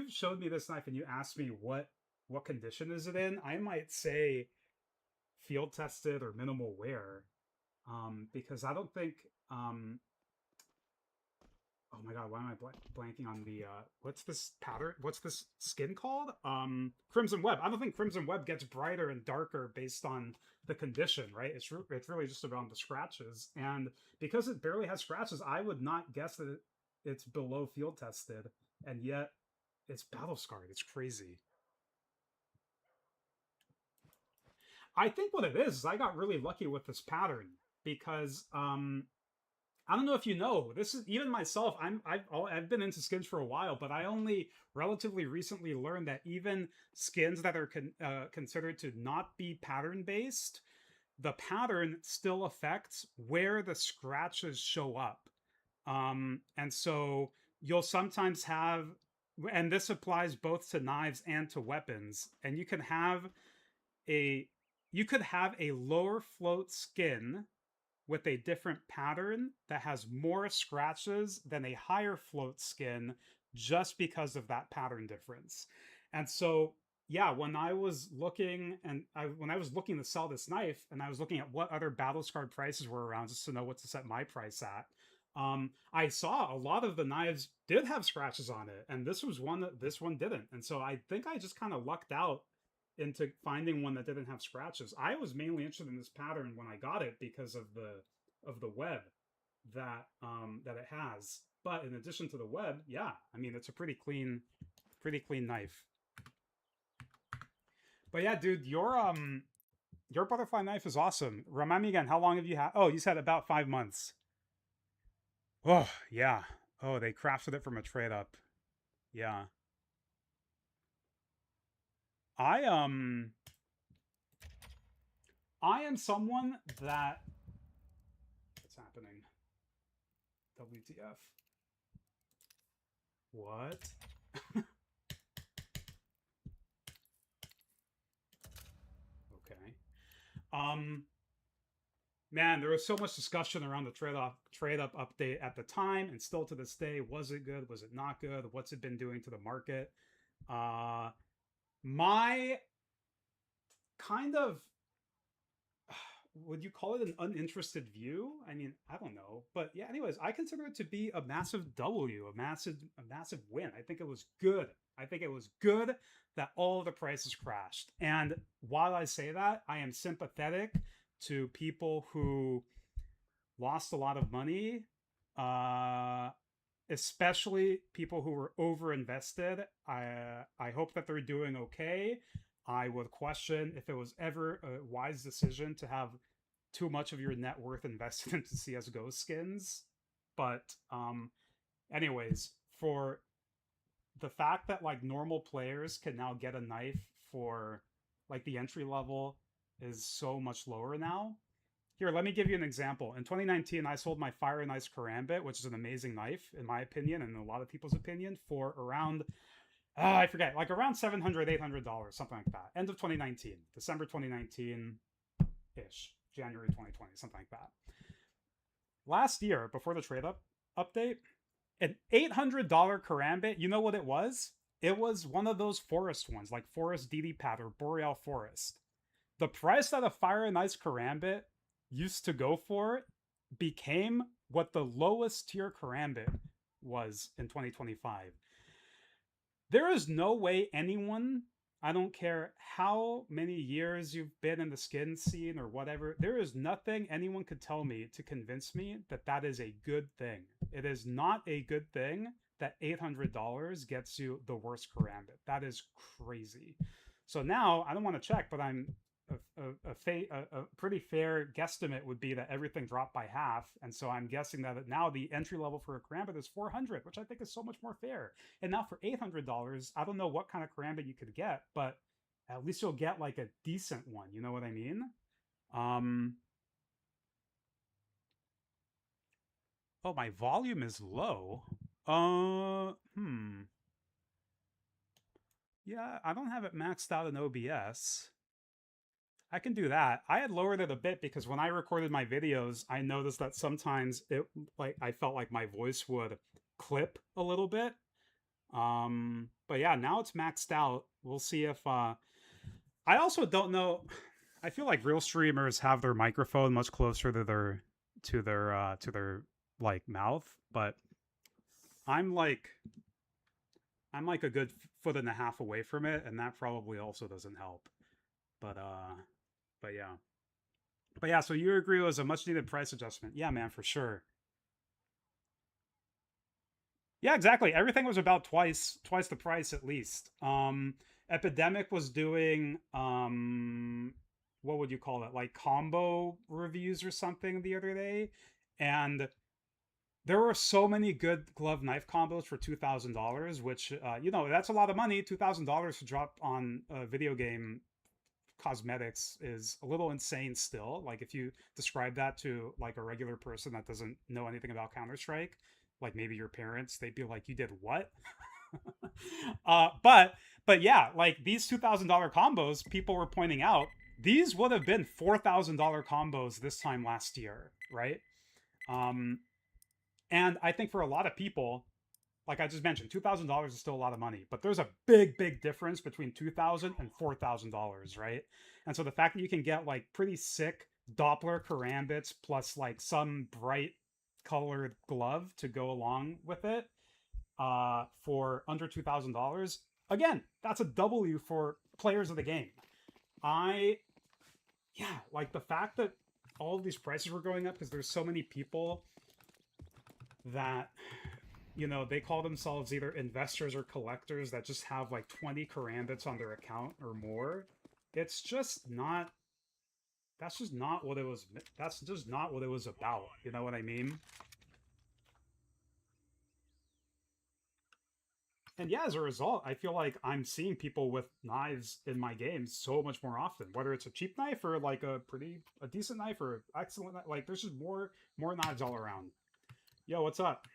showed me this knife and you asked me what condition is it in, I might say field tested or minimal wear, because I don't think oh my god, why am I blanking on the what's this pattern? What's this skin called? Crimson Web. I don't think Crimson Web gets brighter and darker based on the condition, right? It's really just around the scratches, and because it barely has scratches, I would not guess that it's below field tested, and yet it's battle scarred. It's crazy. I think what it is I got really lucky with this pattern because I don't know if you know, this is even myself. I've been into skins for a while, but I only relatively recently learned that even skins that are considered to not be pattern based, the pattern still affects where the scratches show up. And so you'll sometimes have, and this applies both to knives and to weapons, and you could have a lower float skin with a different pattern that has more scratches than a higher float skin just because of that pattern difference. And so, yeah, when I was looking when I was looking to sell this knife and I was looking at what other battle scarred prices were around just to know what to set my price at, I saw a lot of the knives did have scratches on it, and this was one that this one didn't. And so I think I just kind of lucked out into finding one that didn't have scratches. I was mainly interested in this pattern when I got it because of the web that it has. But in addition to the web, yeah, I mean it's a pretty clean knife. But yeah, dude, your butterfly knife is awesome. Remind me again, how long have you had? Oh, you said about 5 months. Oh, yeah. Oh, they crafted it from a trade up. Yeah. I am someone that what's happening? WTF. What? Okay. Man, there was so much discussion around the trade up update at the time, and still to this day. Was it good? Was it not good? What's it been doing to the market? My kind of, would you call it an uninterested view? I mean, I don't know, but yeah. Anyways, I consider it to be a massive W, a massive win. I think it was good. I think it was good that all the prices crashed. And while I say that, I am sympathetic to people who lost a lot of money, especially people who were overinvested. I hope that they're doing okay. I would question if it was ever a wise decision to have too much of your net worth invested into CSGO skins. But anyways, for the fact that like normal players can now get a knife for like the entry level is so much lower now. Here, let me give you an example. In 2019, I sold my Fire and Ice Karambit, which is an amazing knife, in my opinion, and in a lot of people's opinion, for around, I forget, like around $700, $800, something like that. End of 2019, December 2019-ish, January 2020, something like that. Last year, before the trade update, an $800 Karambit, you know what it was? It was one of those forest ones, like Forest DD Pad or Boreal Forest. The price that a Fire and Ice Karambit used to go for became what the lowest tier Karambit was in 2025. There is no way anyone, I don't care how many years you've been in the skin scene or whatever, there is nothing anyone could tell me to convince me that that is a good thing. It is not a good thing that $800 gets you the worst Karambit. That is crazy. So now, I don't want to check, but I'm a pretty fair guesstimate would be that everything dropped by half, and so I'm guessing that now the entry level for a Karambit is $400, which I think is so much more fair. And now for $800, I don't know what kind of Karambit you could get, but at least you'll get like a decent one. You know what I mean? Oh, my volume is low. Yeah, I don't have it maxed out in OBS. I can do that. I had lowered it a bit because when I recorded my videos, I noticed that sometimes I felt like my voice would clip a little bit. But yeah, now it's maxed out. We'll see if I also don't know. I feel like real streamers have their microphone much closer to their like mouth, but I'm like a good foot and a half away from it, and that probably also doesn't help. But yeah, so you agree it was a much needed price adjustment. Yeah, man, for sure. Yeah, exactly. Everything was about twice the price at least. Epidemic was doing what would you call it? Like combo reviews or something the other day, and there were so many good glove knife combos for $2,000, which that's a lot of money. $2,000 to drop on a video game cosmetics is a little insane still. Like if you describe that to like a regular person that doesn't know anything about Counter-Strike, like maybe your parents, they'd be like, you did what? But yeah, like these $2,000 combos, people were pointing out these would have been $4,000 combos this time last year, right? And I think for a lot of people, like I just mentioned, $2,000 is still a lot of money, but there's a big difference between $2,000 and $4,000, right? And so the fact that you can get like pretty sick Doppler karambits plus like some bright colored glove to go along with it, for under $2,000, again, that's a W for players of the game. Yeah, like the fact that all of these prices were going up because there's so many people that, you know, they call themselves either investors or collectors that just have like 20 karambits on their account or more. It's just not, that's just not what it was, that's just not what it was about. You know what I mean? And yeah, as a result, I feel like I'm seeing people with knives in my games so much more often. Whether it's a cheap knife or like a decent knife or an excellent knife, like there's just more knives all around. Yo, what's up?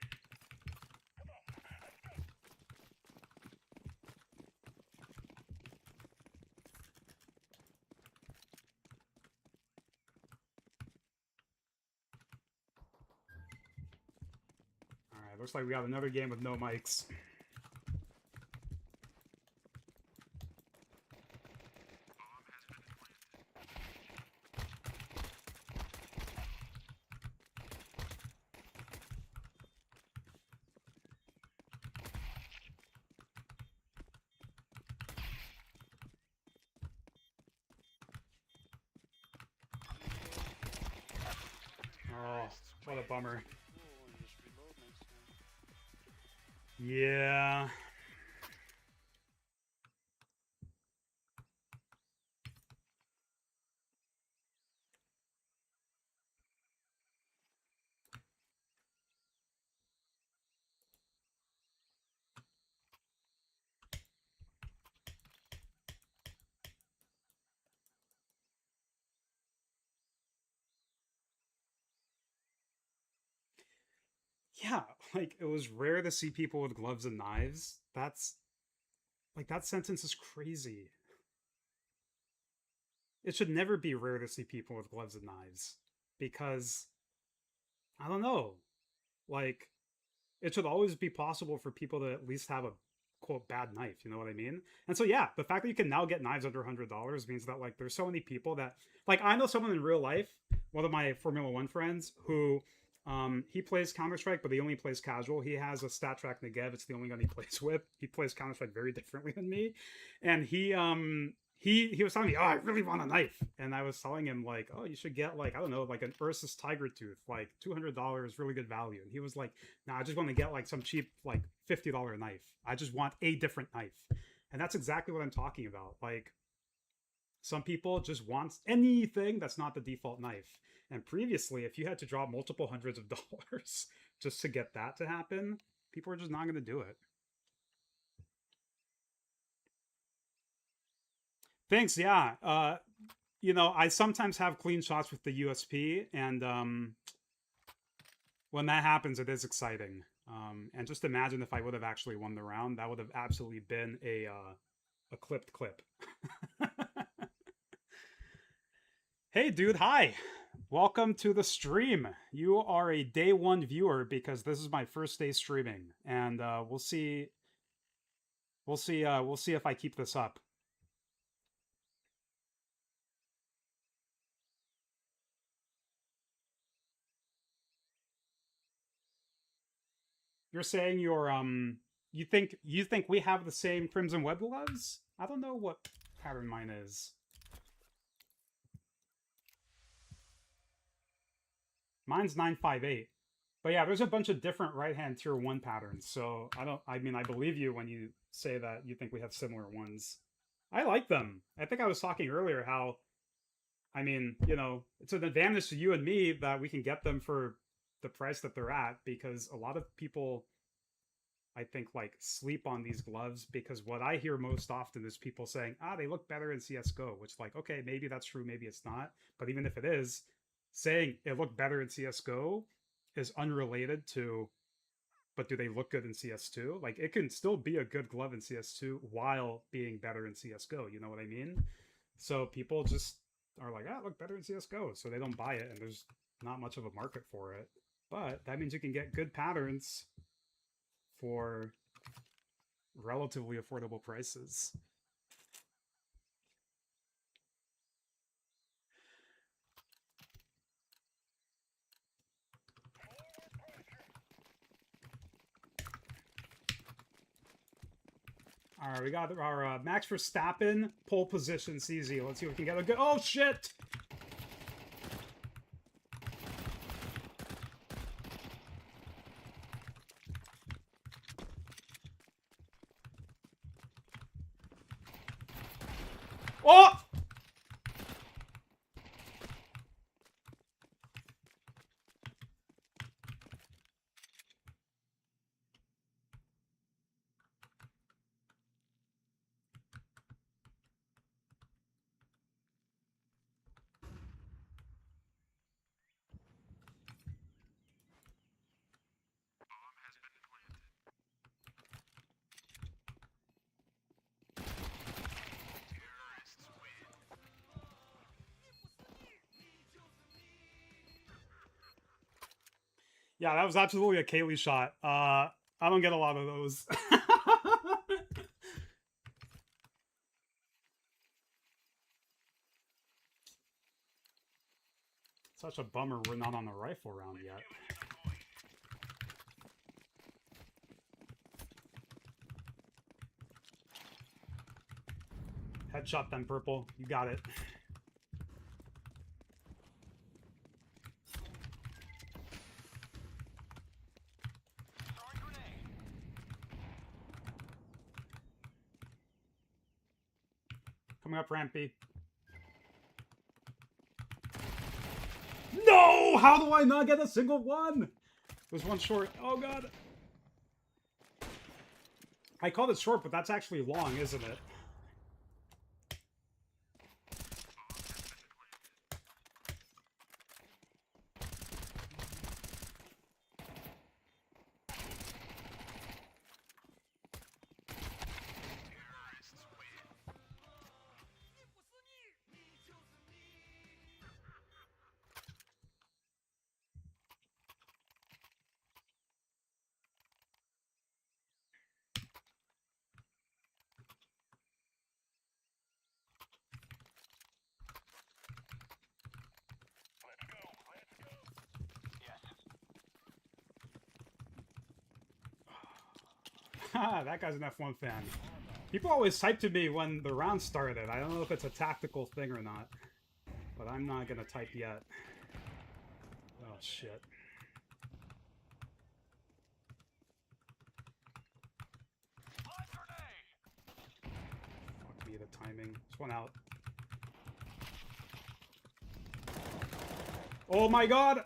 All right, looks like we got another game with no mics. Oh, what a bummer. Yeah. Yeah, like it was rare to see people with gloves and knives. That's like that sentence is crazy. It should never be rare to see people with gloves and knives because I don't know. Like it should always be possible for people to at least have a quote bad knife, you know what I mean? And so yeah, the fact that you can now get knives under $100 means that like there's so many people that like I know someone in real life, one of my Formula 1 friends who he plays Counter-Strike, but he only plays casual. He has a StatTrak Negev. It's the only gun he plays with. He plays Counter-Strike very differently than me. And he was telling me, oh, I really want a knife. And I was telling him like, oh, you should get like, I don't know, like an Ursus Tiger Tooth, like $200, really good value. And he was like, nah, I just want to get like some cheap, like $50 knife. I just want a different knife. And that's exactly what I'm talking about. Like some people just want anything that's not the default knife. And previously, if you had to drop multiple hundreds of dollars just to get that to happen, people are just not going to do it. Thanks. Yeah. You know, I sometimes have clean shots with the USP, and when that happens, it is exciting. And just imagine if I would have actually won the round, that would have absolutely been a clipped clip. Hey, dude. Hi. Welcome to the stream. You are a day one viewer because this is my first day streaming, and we'll see. We'll see. We'll see if I keep this up. You're saying you think we have the same Crimson Web gloves? I don't know what pattern mine is. Mine's 958. But yeah, there's a bunch of different right-hand tier 1 patterns. So I mean I believe you when you say that you think we have similar ones. I like them. I think I was talking earlier how I mean, you know, it's an advantage to you and me that we can get them for the price that they're at because a lot of people I think like sleep on these gloves because what I hear most often is people saying, they look better in CSGO, which like, okay, maybe that's true, maybe it's not. But even if it is, saying it looked better in CSGO is unrelated to, but do they look good in CS2? Like it can still be a good glove in CS2 while being better in CSGO, you know what I mean? So people just are like, ah, look, better in CSGO, so they don't buy it, and there's not much of a market for it. But that means you can get good patterns for relatively affordable prices. All right, we got our Max Verstappen pole position CZ. Let's see if we can get a good. Oh shit! Oh! Yeah, that was absolutely a Kaylee shot. I don't get a lot of those. Such a bummer we're not on the rifle round yet. Headshot them, purple. You got it. Coming up, Rampy. No! How do I not get a single one? There's one short. Oh, God. I called it short, but that's actually long, isn't it? That guy's an F1 fan. People always type to me when the round started. I don't know if it's a tactical thing or not, but I'm not gonna type yet. Oh, shit. Fuck me, the timing. Just one out. Oh my god!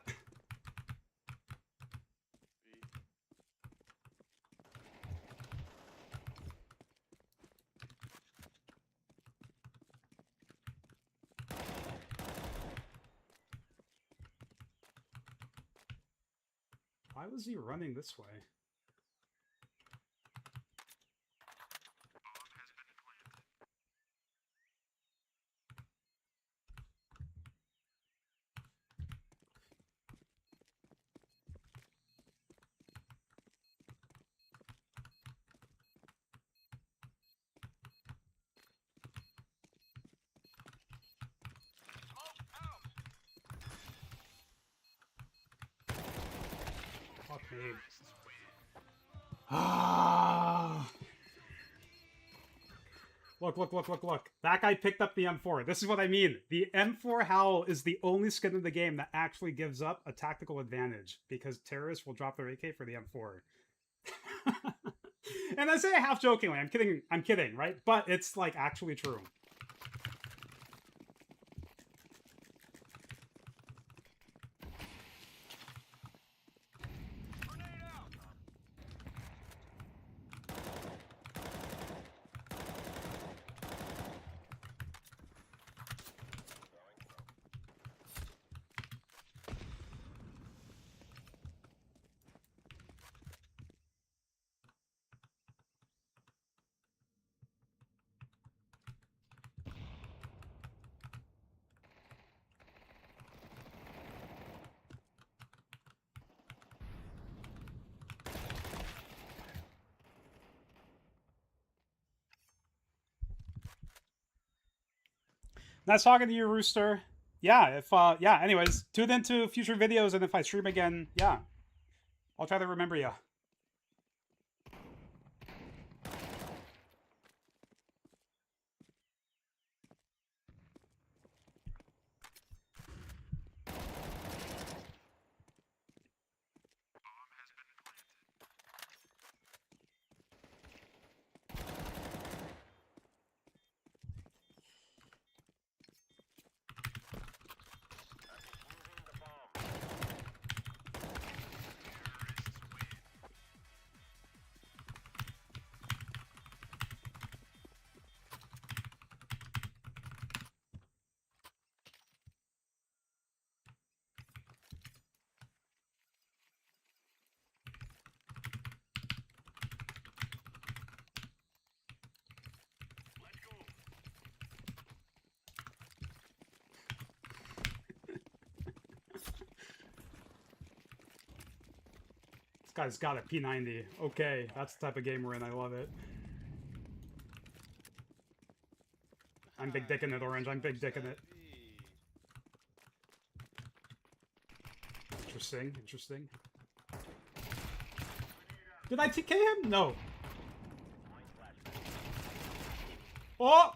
Why was he running this way? Fuck me. Ah! Look, look, look, look, look. That guy picked up the M4. This is what I mean. The M4 Howl is the only skin in the game that actually gives up a tactical advantage because terrorists will drop their AK for the M4. And I say it half jokingly. I'm kidding, right? But it's like actually true. Nice talking to you, Rooster. Yeah, yeah, anyways, tune into future videos, and if I stream again, yeah, I'll try to remember you. This guy's got a P90. Okay, that's the type of game we're in. I love it. I'm big dick in it, Orange. I'm big dick in it. Interesting, interesting. Did I TK him? No. Oh!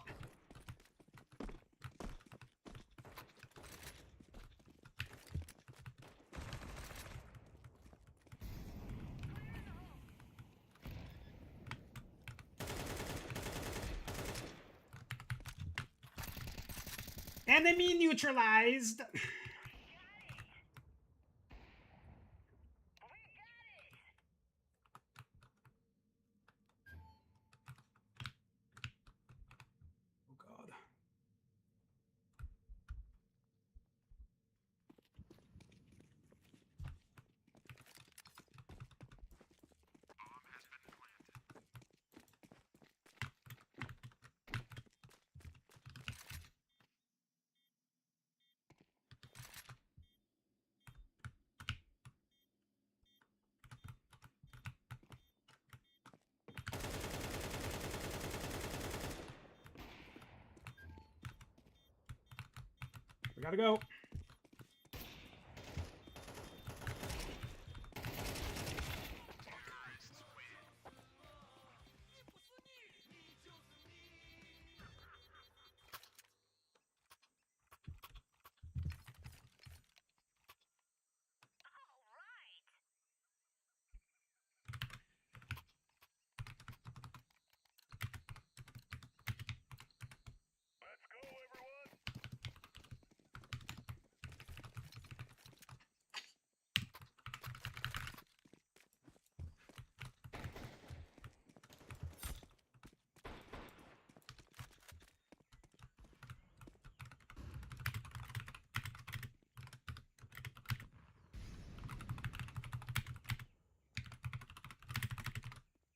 Enemy neutralized! Oh god. We gotta go. Let's go, everyone.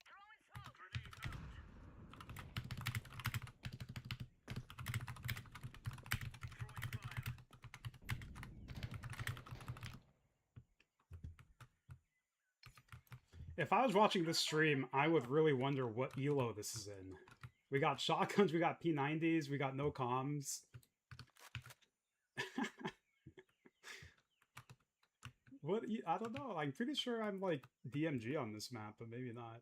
Throwing smoke. Grenade out. Throwing fire. If I was watching this stream, I would really wonder what elo this is in. We got shotguns, we got P90s, we got no comms. What? I don't know. I'm pretty sure I'm like DMG on this map, but maybe not.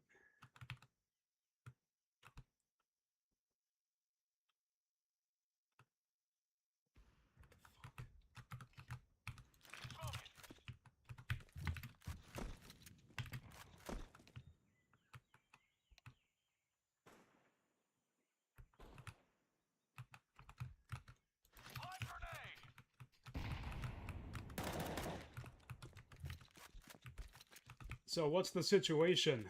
Live grenade. So what's the situation?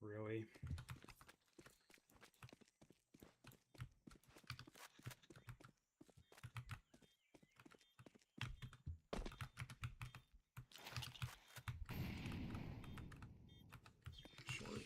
Really? Short.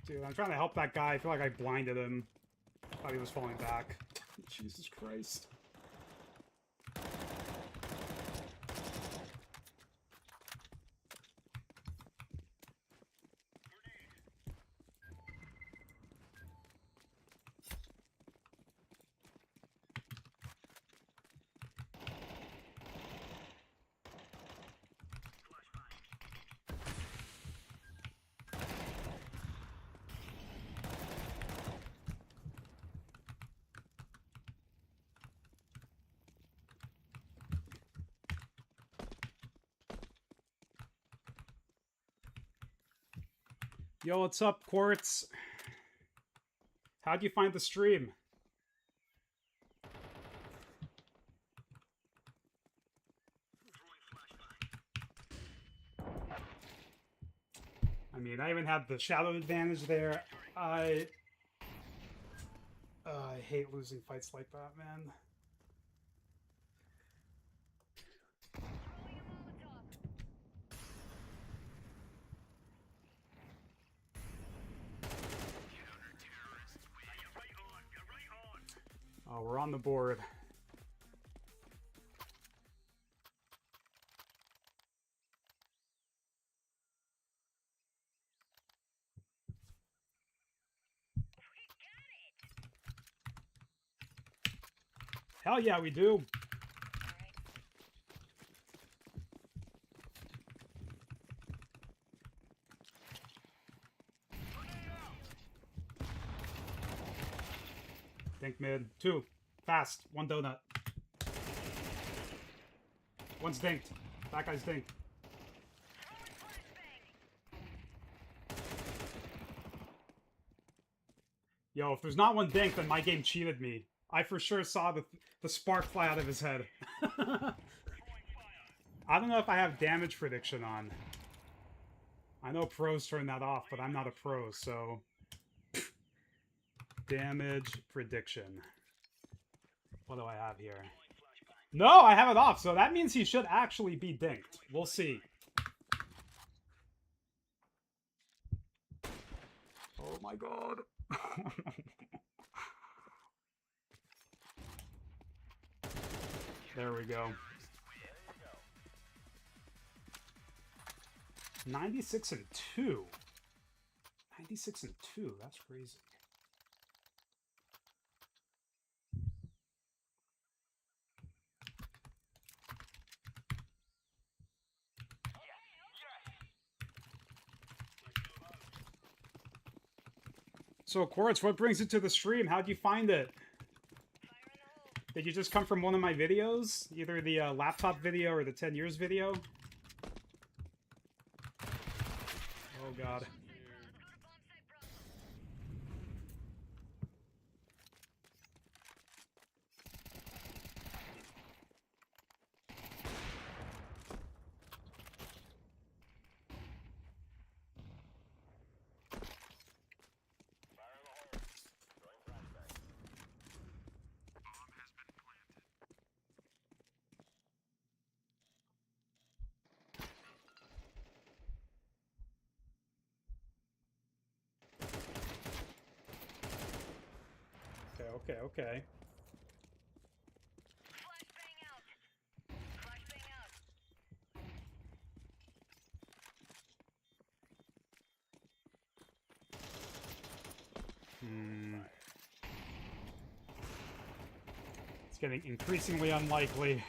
Dude, I'm trying to help that guy. I feel like I blinded him. Thought he was falling back. Jesus Christ. Yo, what's up, Quartz? How'd you find the stream? I mean, I even had the shadow advantage there. I hate losing fights like that, man. Oh, we're on the board. Hell yeah, we do. Think mid. 2. Fast. 1 donut. One's dinked. That guy's dinked. Yo, if there's not one dink, then my game cheated me. I for sure saw the spark fly out of his head. I don't know if I have damage prediction on. I know pros turn that off, but I'm not a pro, so... Damage prediction. What do I have here? No, I have it off, so that means he should actually be dinked. We'll see. Oh my god. There we go. 96 and 2. 96 and 2. That's crazy. So, Quartz, what brings it to the stream? How'd you find it? Did you just come from one of my videos? Either the laptop video or the 10 years video? Oh, God. Okay. It's getting increasingly unlikely.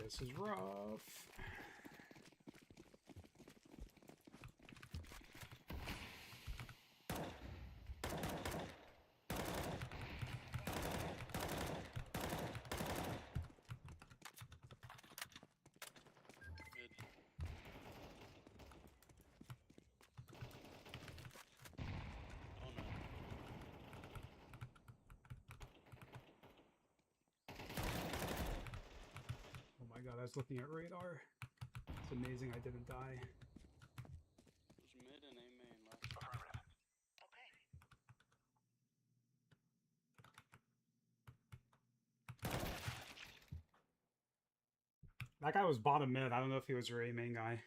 This is rough. was looking at radar. It's amazing I didn't die. There's mid and A main left. That guy was bottom mid. I don't know if he was your A main guy.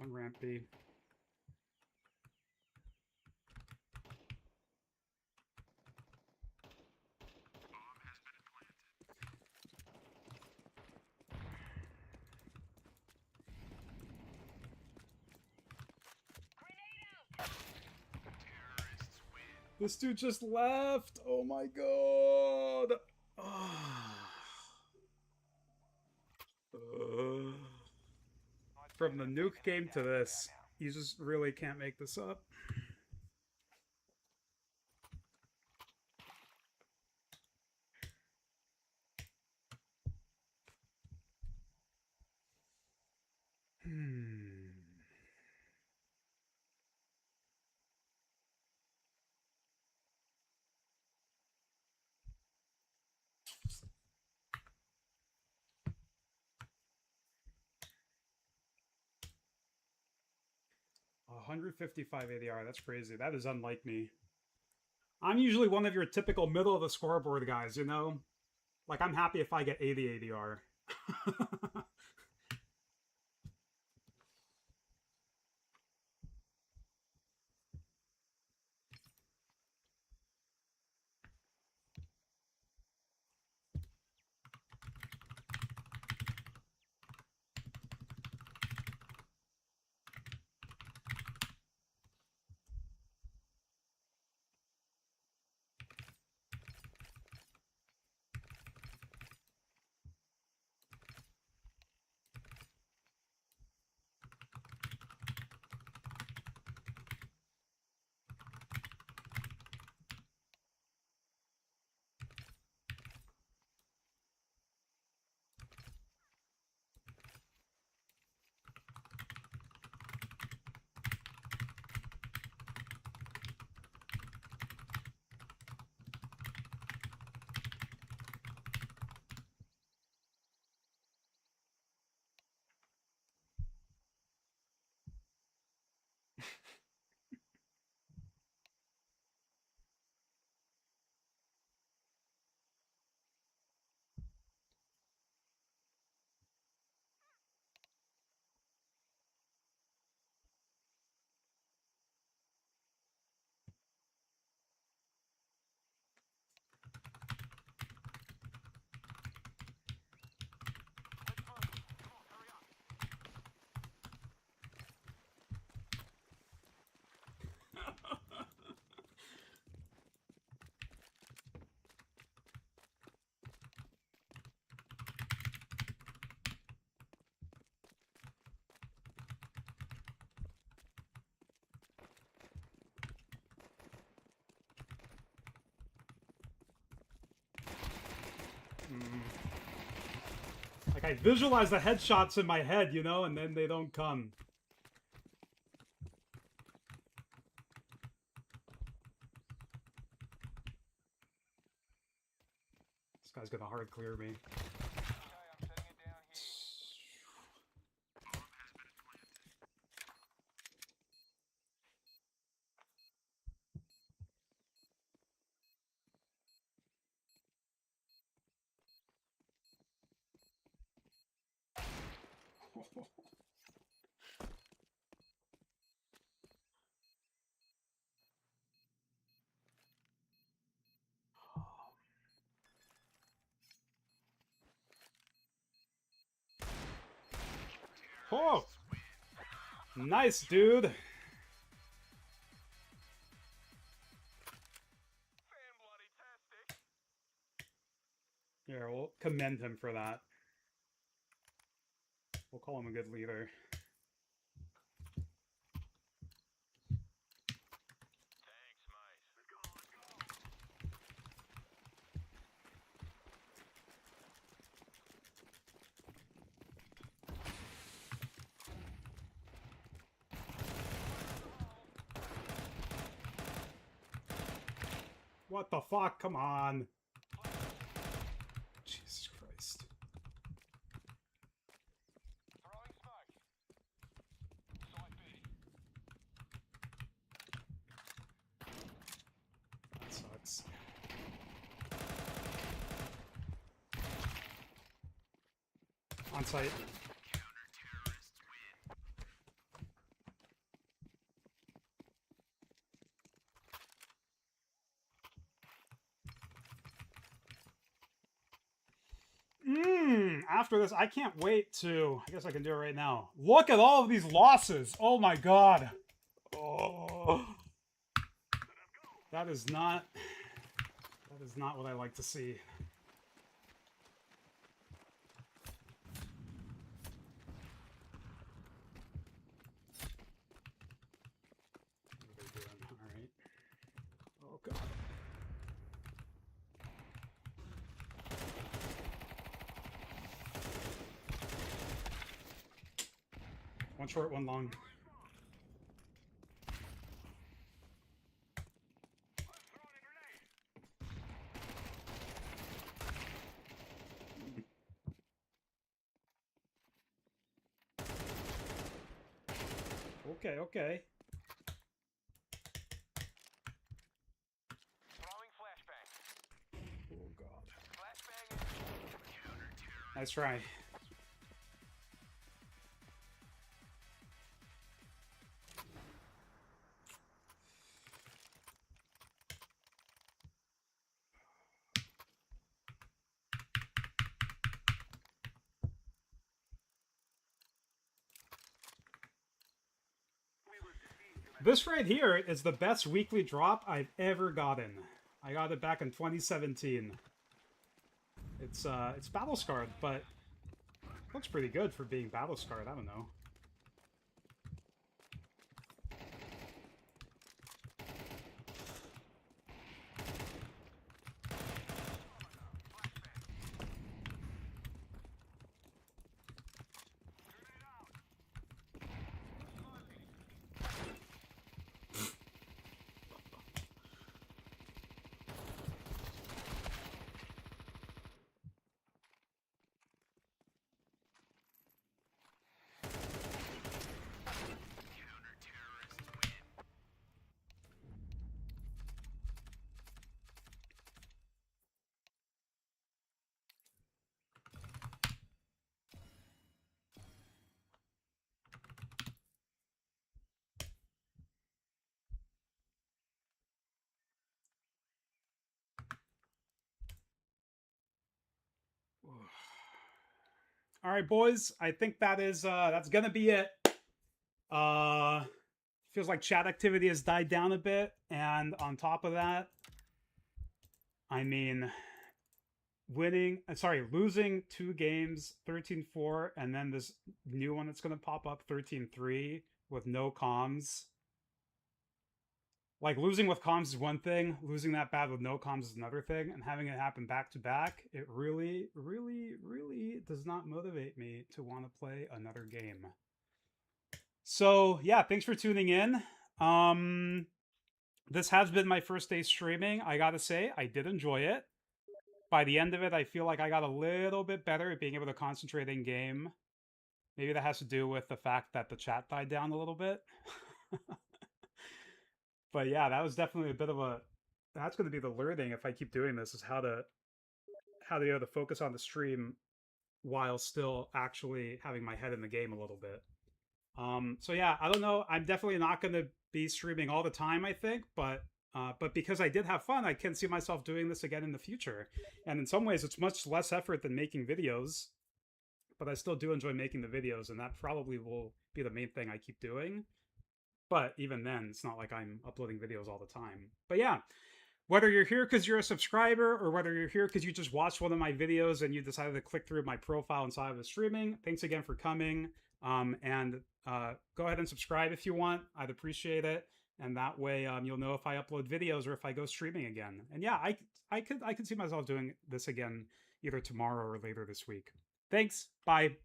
One ramp B. This dude just left. Oh my god. From the nuke game to this, you just really can't make this up. Hmm. $155 ADR, that's crazy. That is unlike me. I'm usually one of your typical middle of the scoreboard guys, you know? Like, I'm happy if I get 80 ADR. Like, I visualize the headshots in my head, you know, and then they don't come. This guy's gonna hard clear me. Oh, nice, dude. Here, we'll commend him for that. We'll call him a good leader. What the fuck? Come on. Jesus Christ. That sucks. On site. After this, I can't wait to... I guess I can do it right now. Look at all of these losses. Oh my god. Oh. That is not... That is not what I like to see. What are they doing? Alright. Oh god. One short, one long. Okay, okay. Oh god. Nice try. This right here is the best weekly drop I've ever gotten. I got it back in 2017. It's battle scarred, but looks pretty good for being battle scarred. I don't know. All right, boys. I think that is that's gonna be it. Feels like chat activity has died down a bit, and on top of that, I mean, losing 2 games, 13-4, and then this new one that's gonna pop up, 13-3, with no comms. Like, losing with comms is one thing, losing that bad with no comms is another thing, and having it happen back to back, it really, really, really does not motivate me to want to play another game. So, yeah, thanks for tuning in. This has been my first day streaming. I gotta say, I did enjoy it. By the end of it, I feel like I got a little bit better at being able to concentrate in game. Maybe that has to do with the fact that the chat died down a little bit. But yeah, that was definitely a bit of a... That's going to be the learning if I keep doing this, is how to be able to focus on the stream while still actually having my head in the game a little bit. So yeah, I don't know. I'm definitely not going to be streaming all the time, I think, but because I did have fun, I can see myself doing this again in the future. And in some ways, it's much less effort than making videos, but I still do enjoy making the videos, and that probably will be the main thing I keep doing. But even then, it's not like I'm uploading videos all the time. But yeah, whether you're here because you're a subscriber or whether you're here because you just watched one of my videos and you decided to click through my profile inside of the streaming, thanks again for coming. And go ahead and subscribe if you want. I'd appreciate it. And that way you'll know if I upload videos or if I go streaming again. And yeah, I could see myself doing this again either tomorrow or later this week. Thanks. Bye.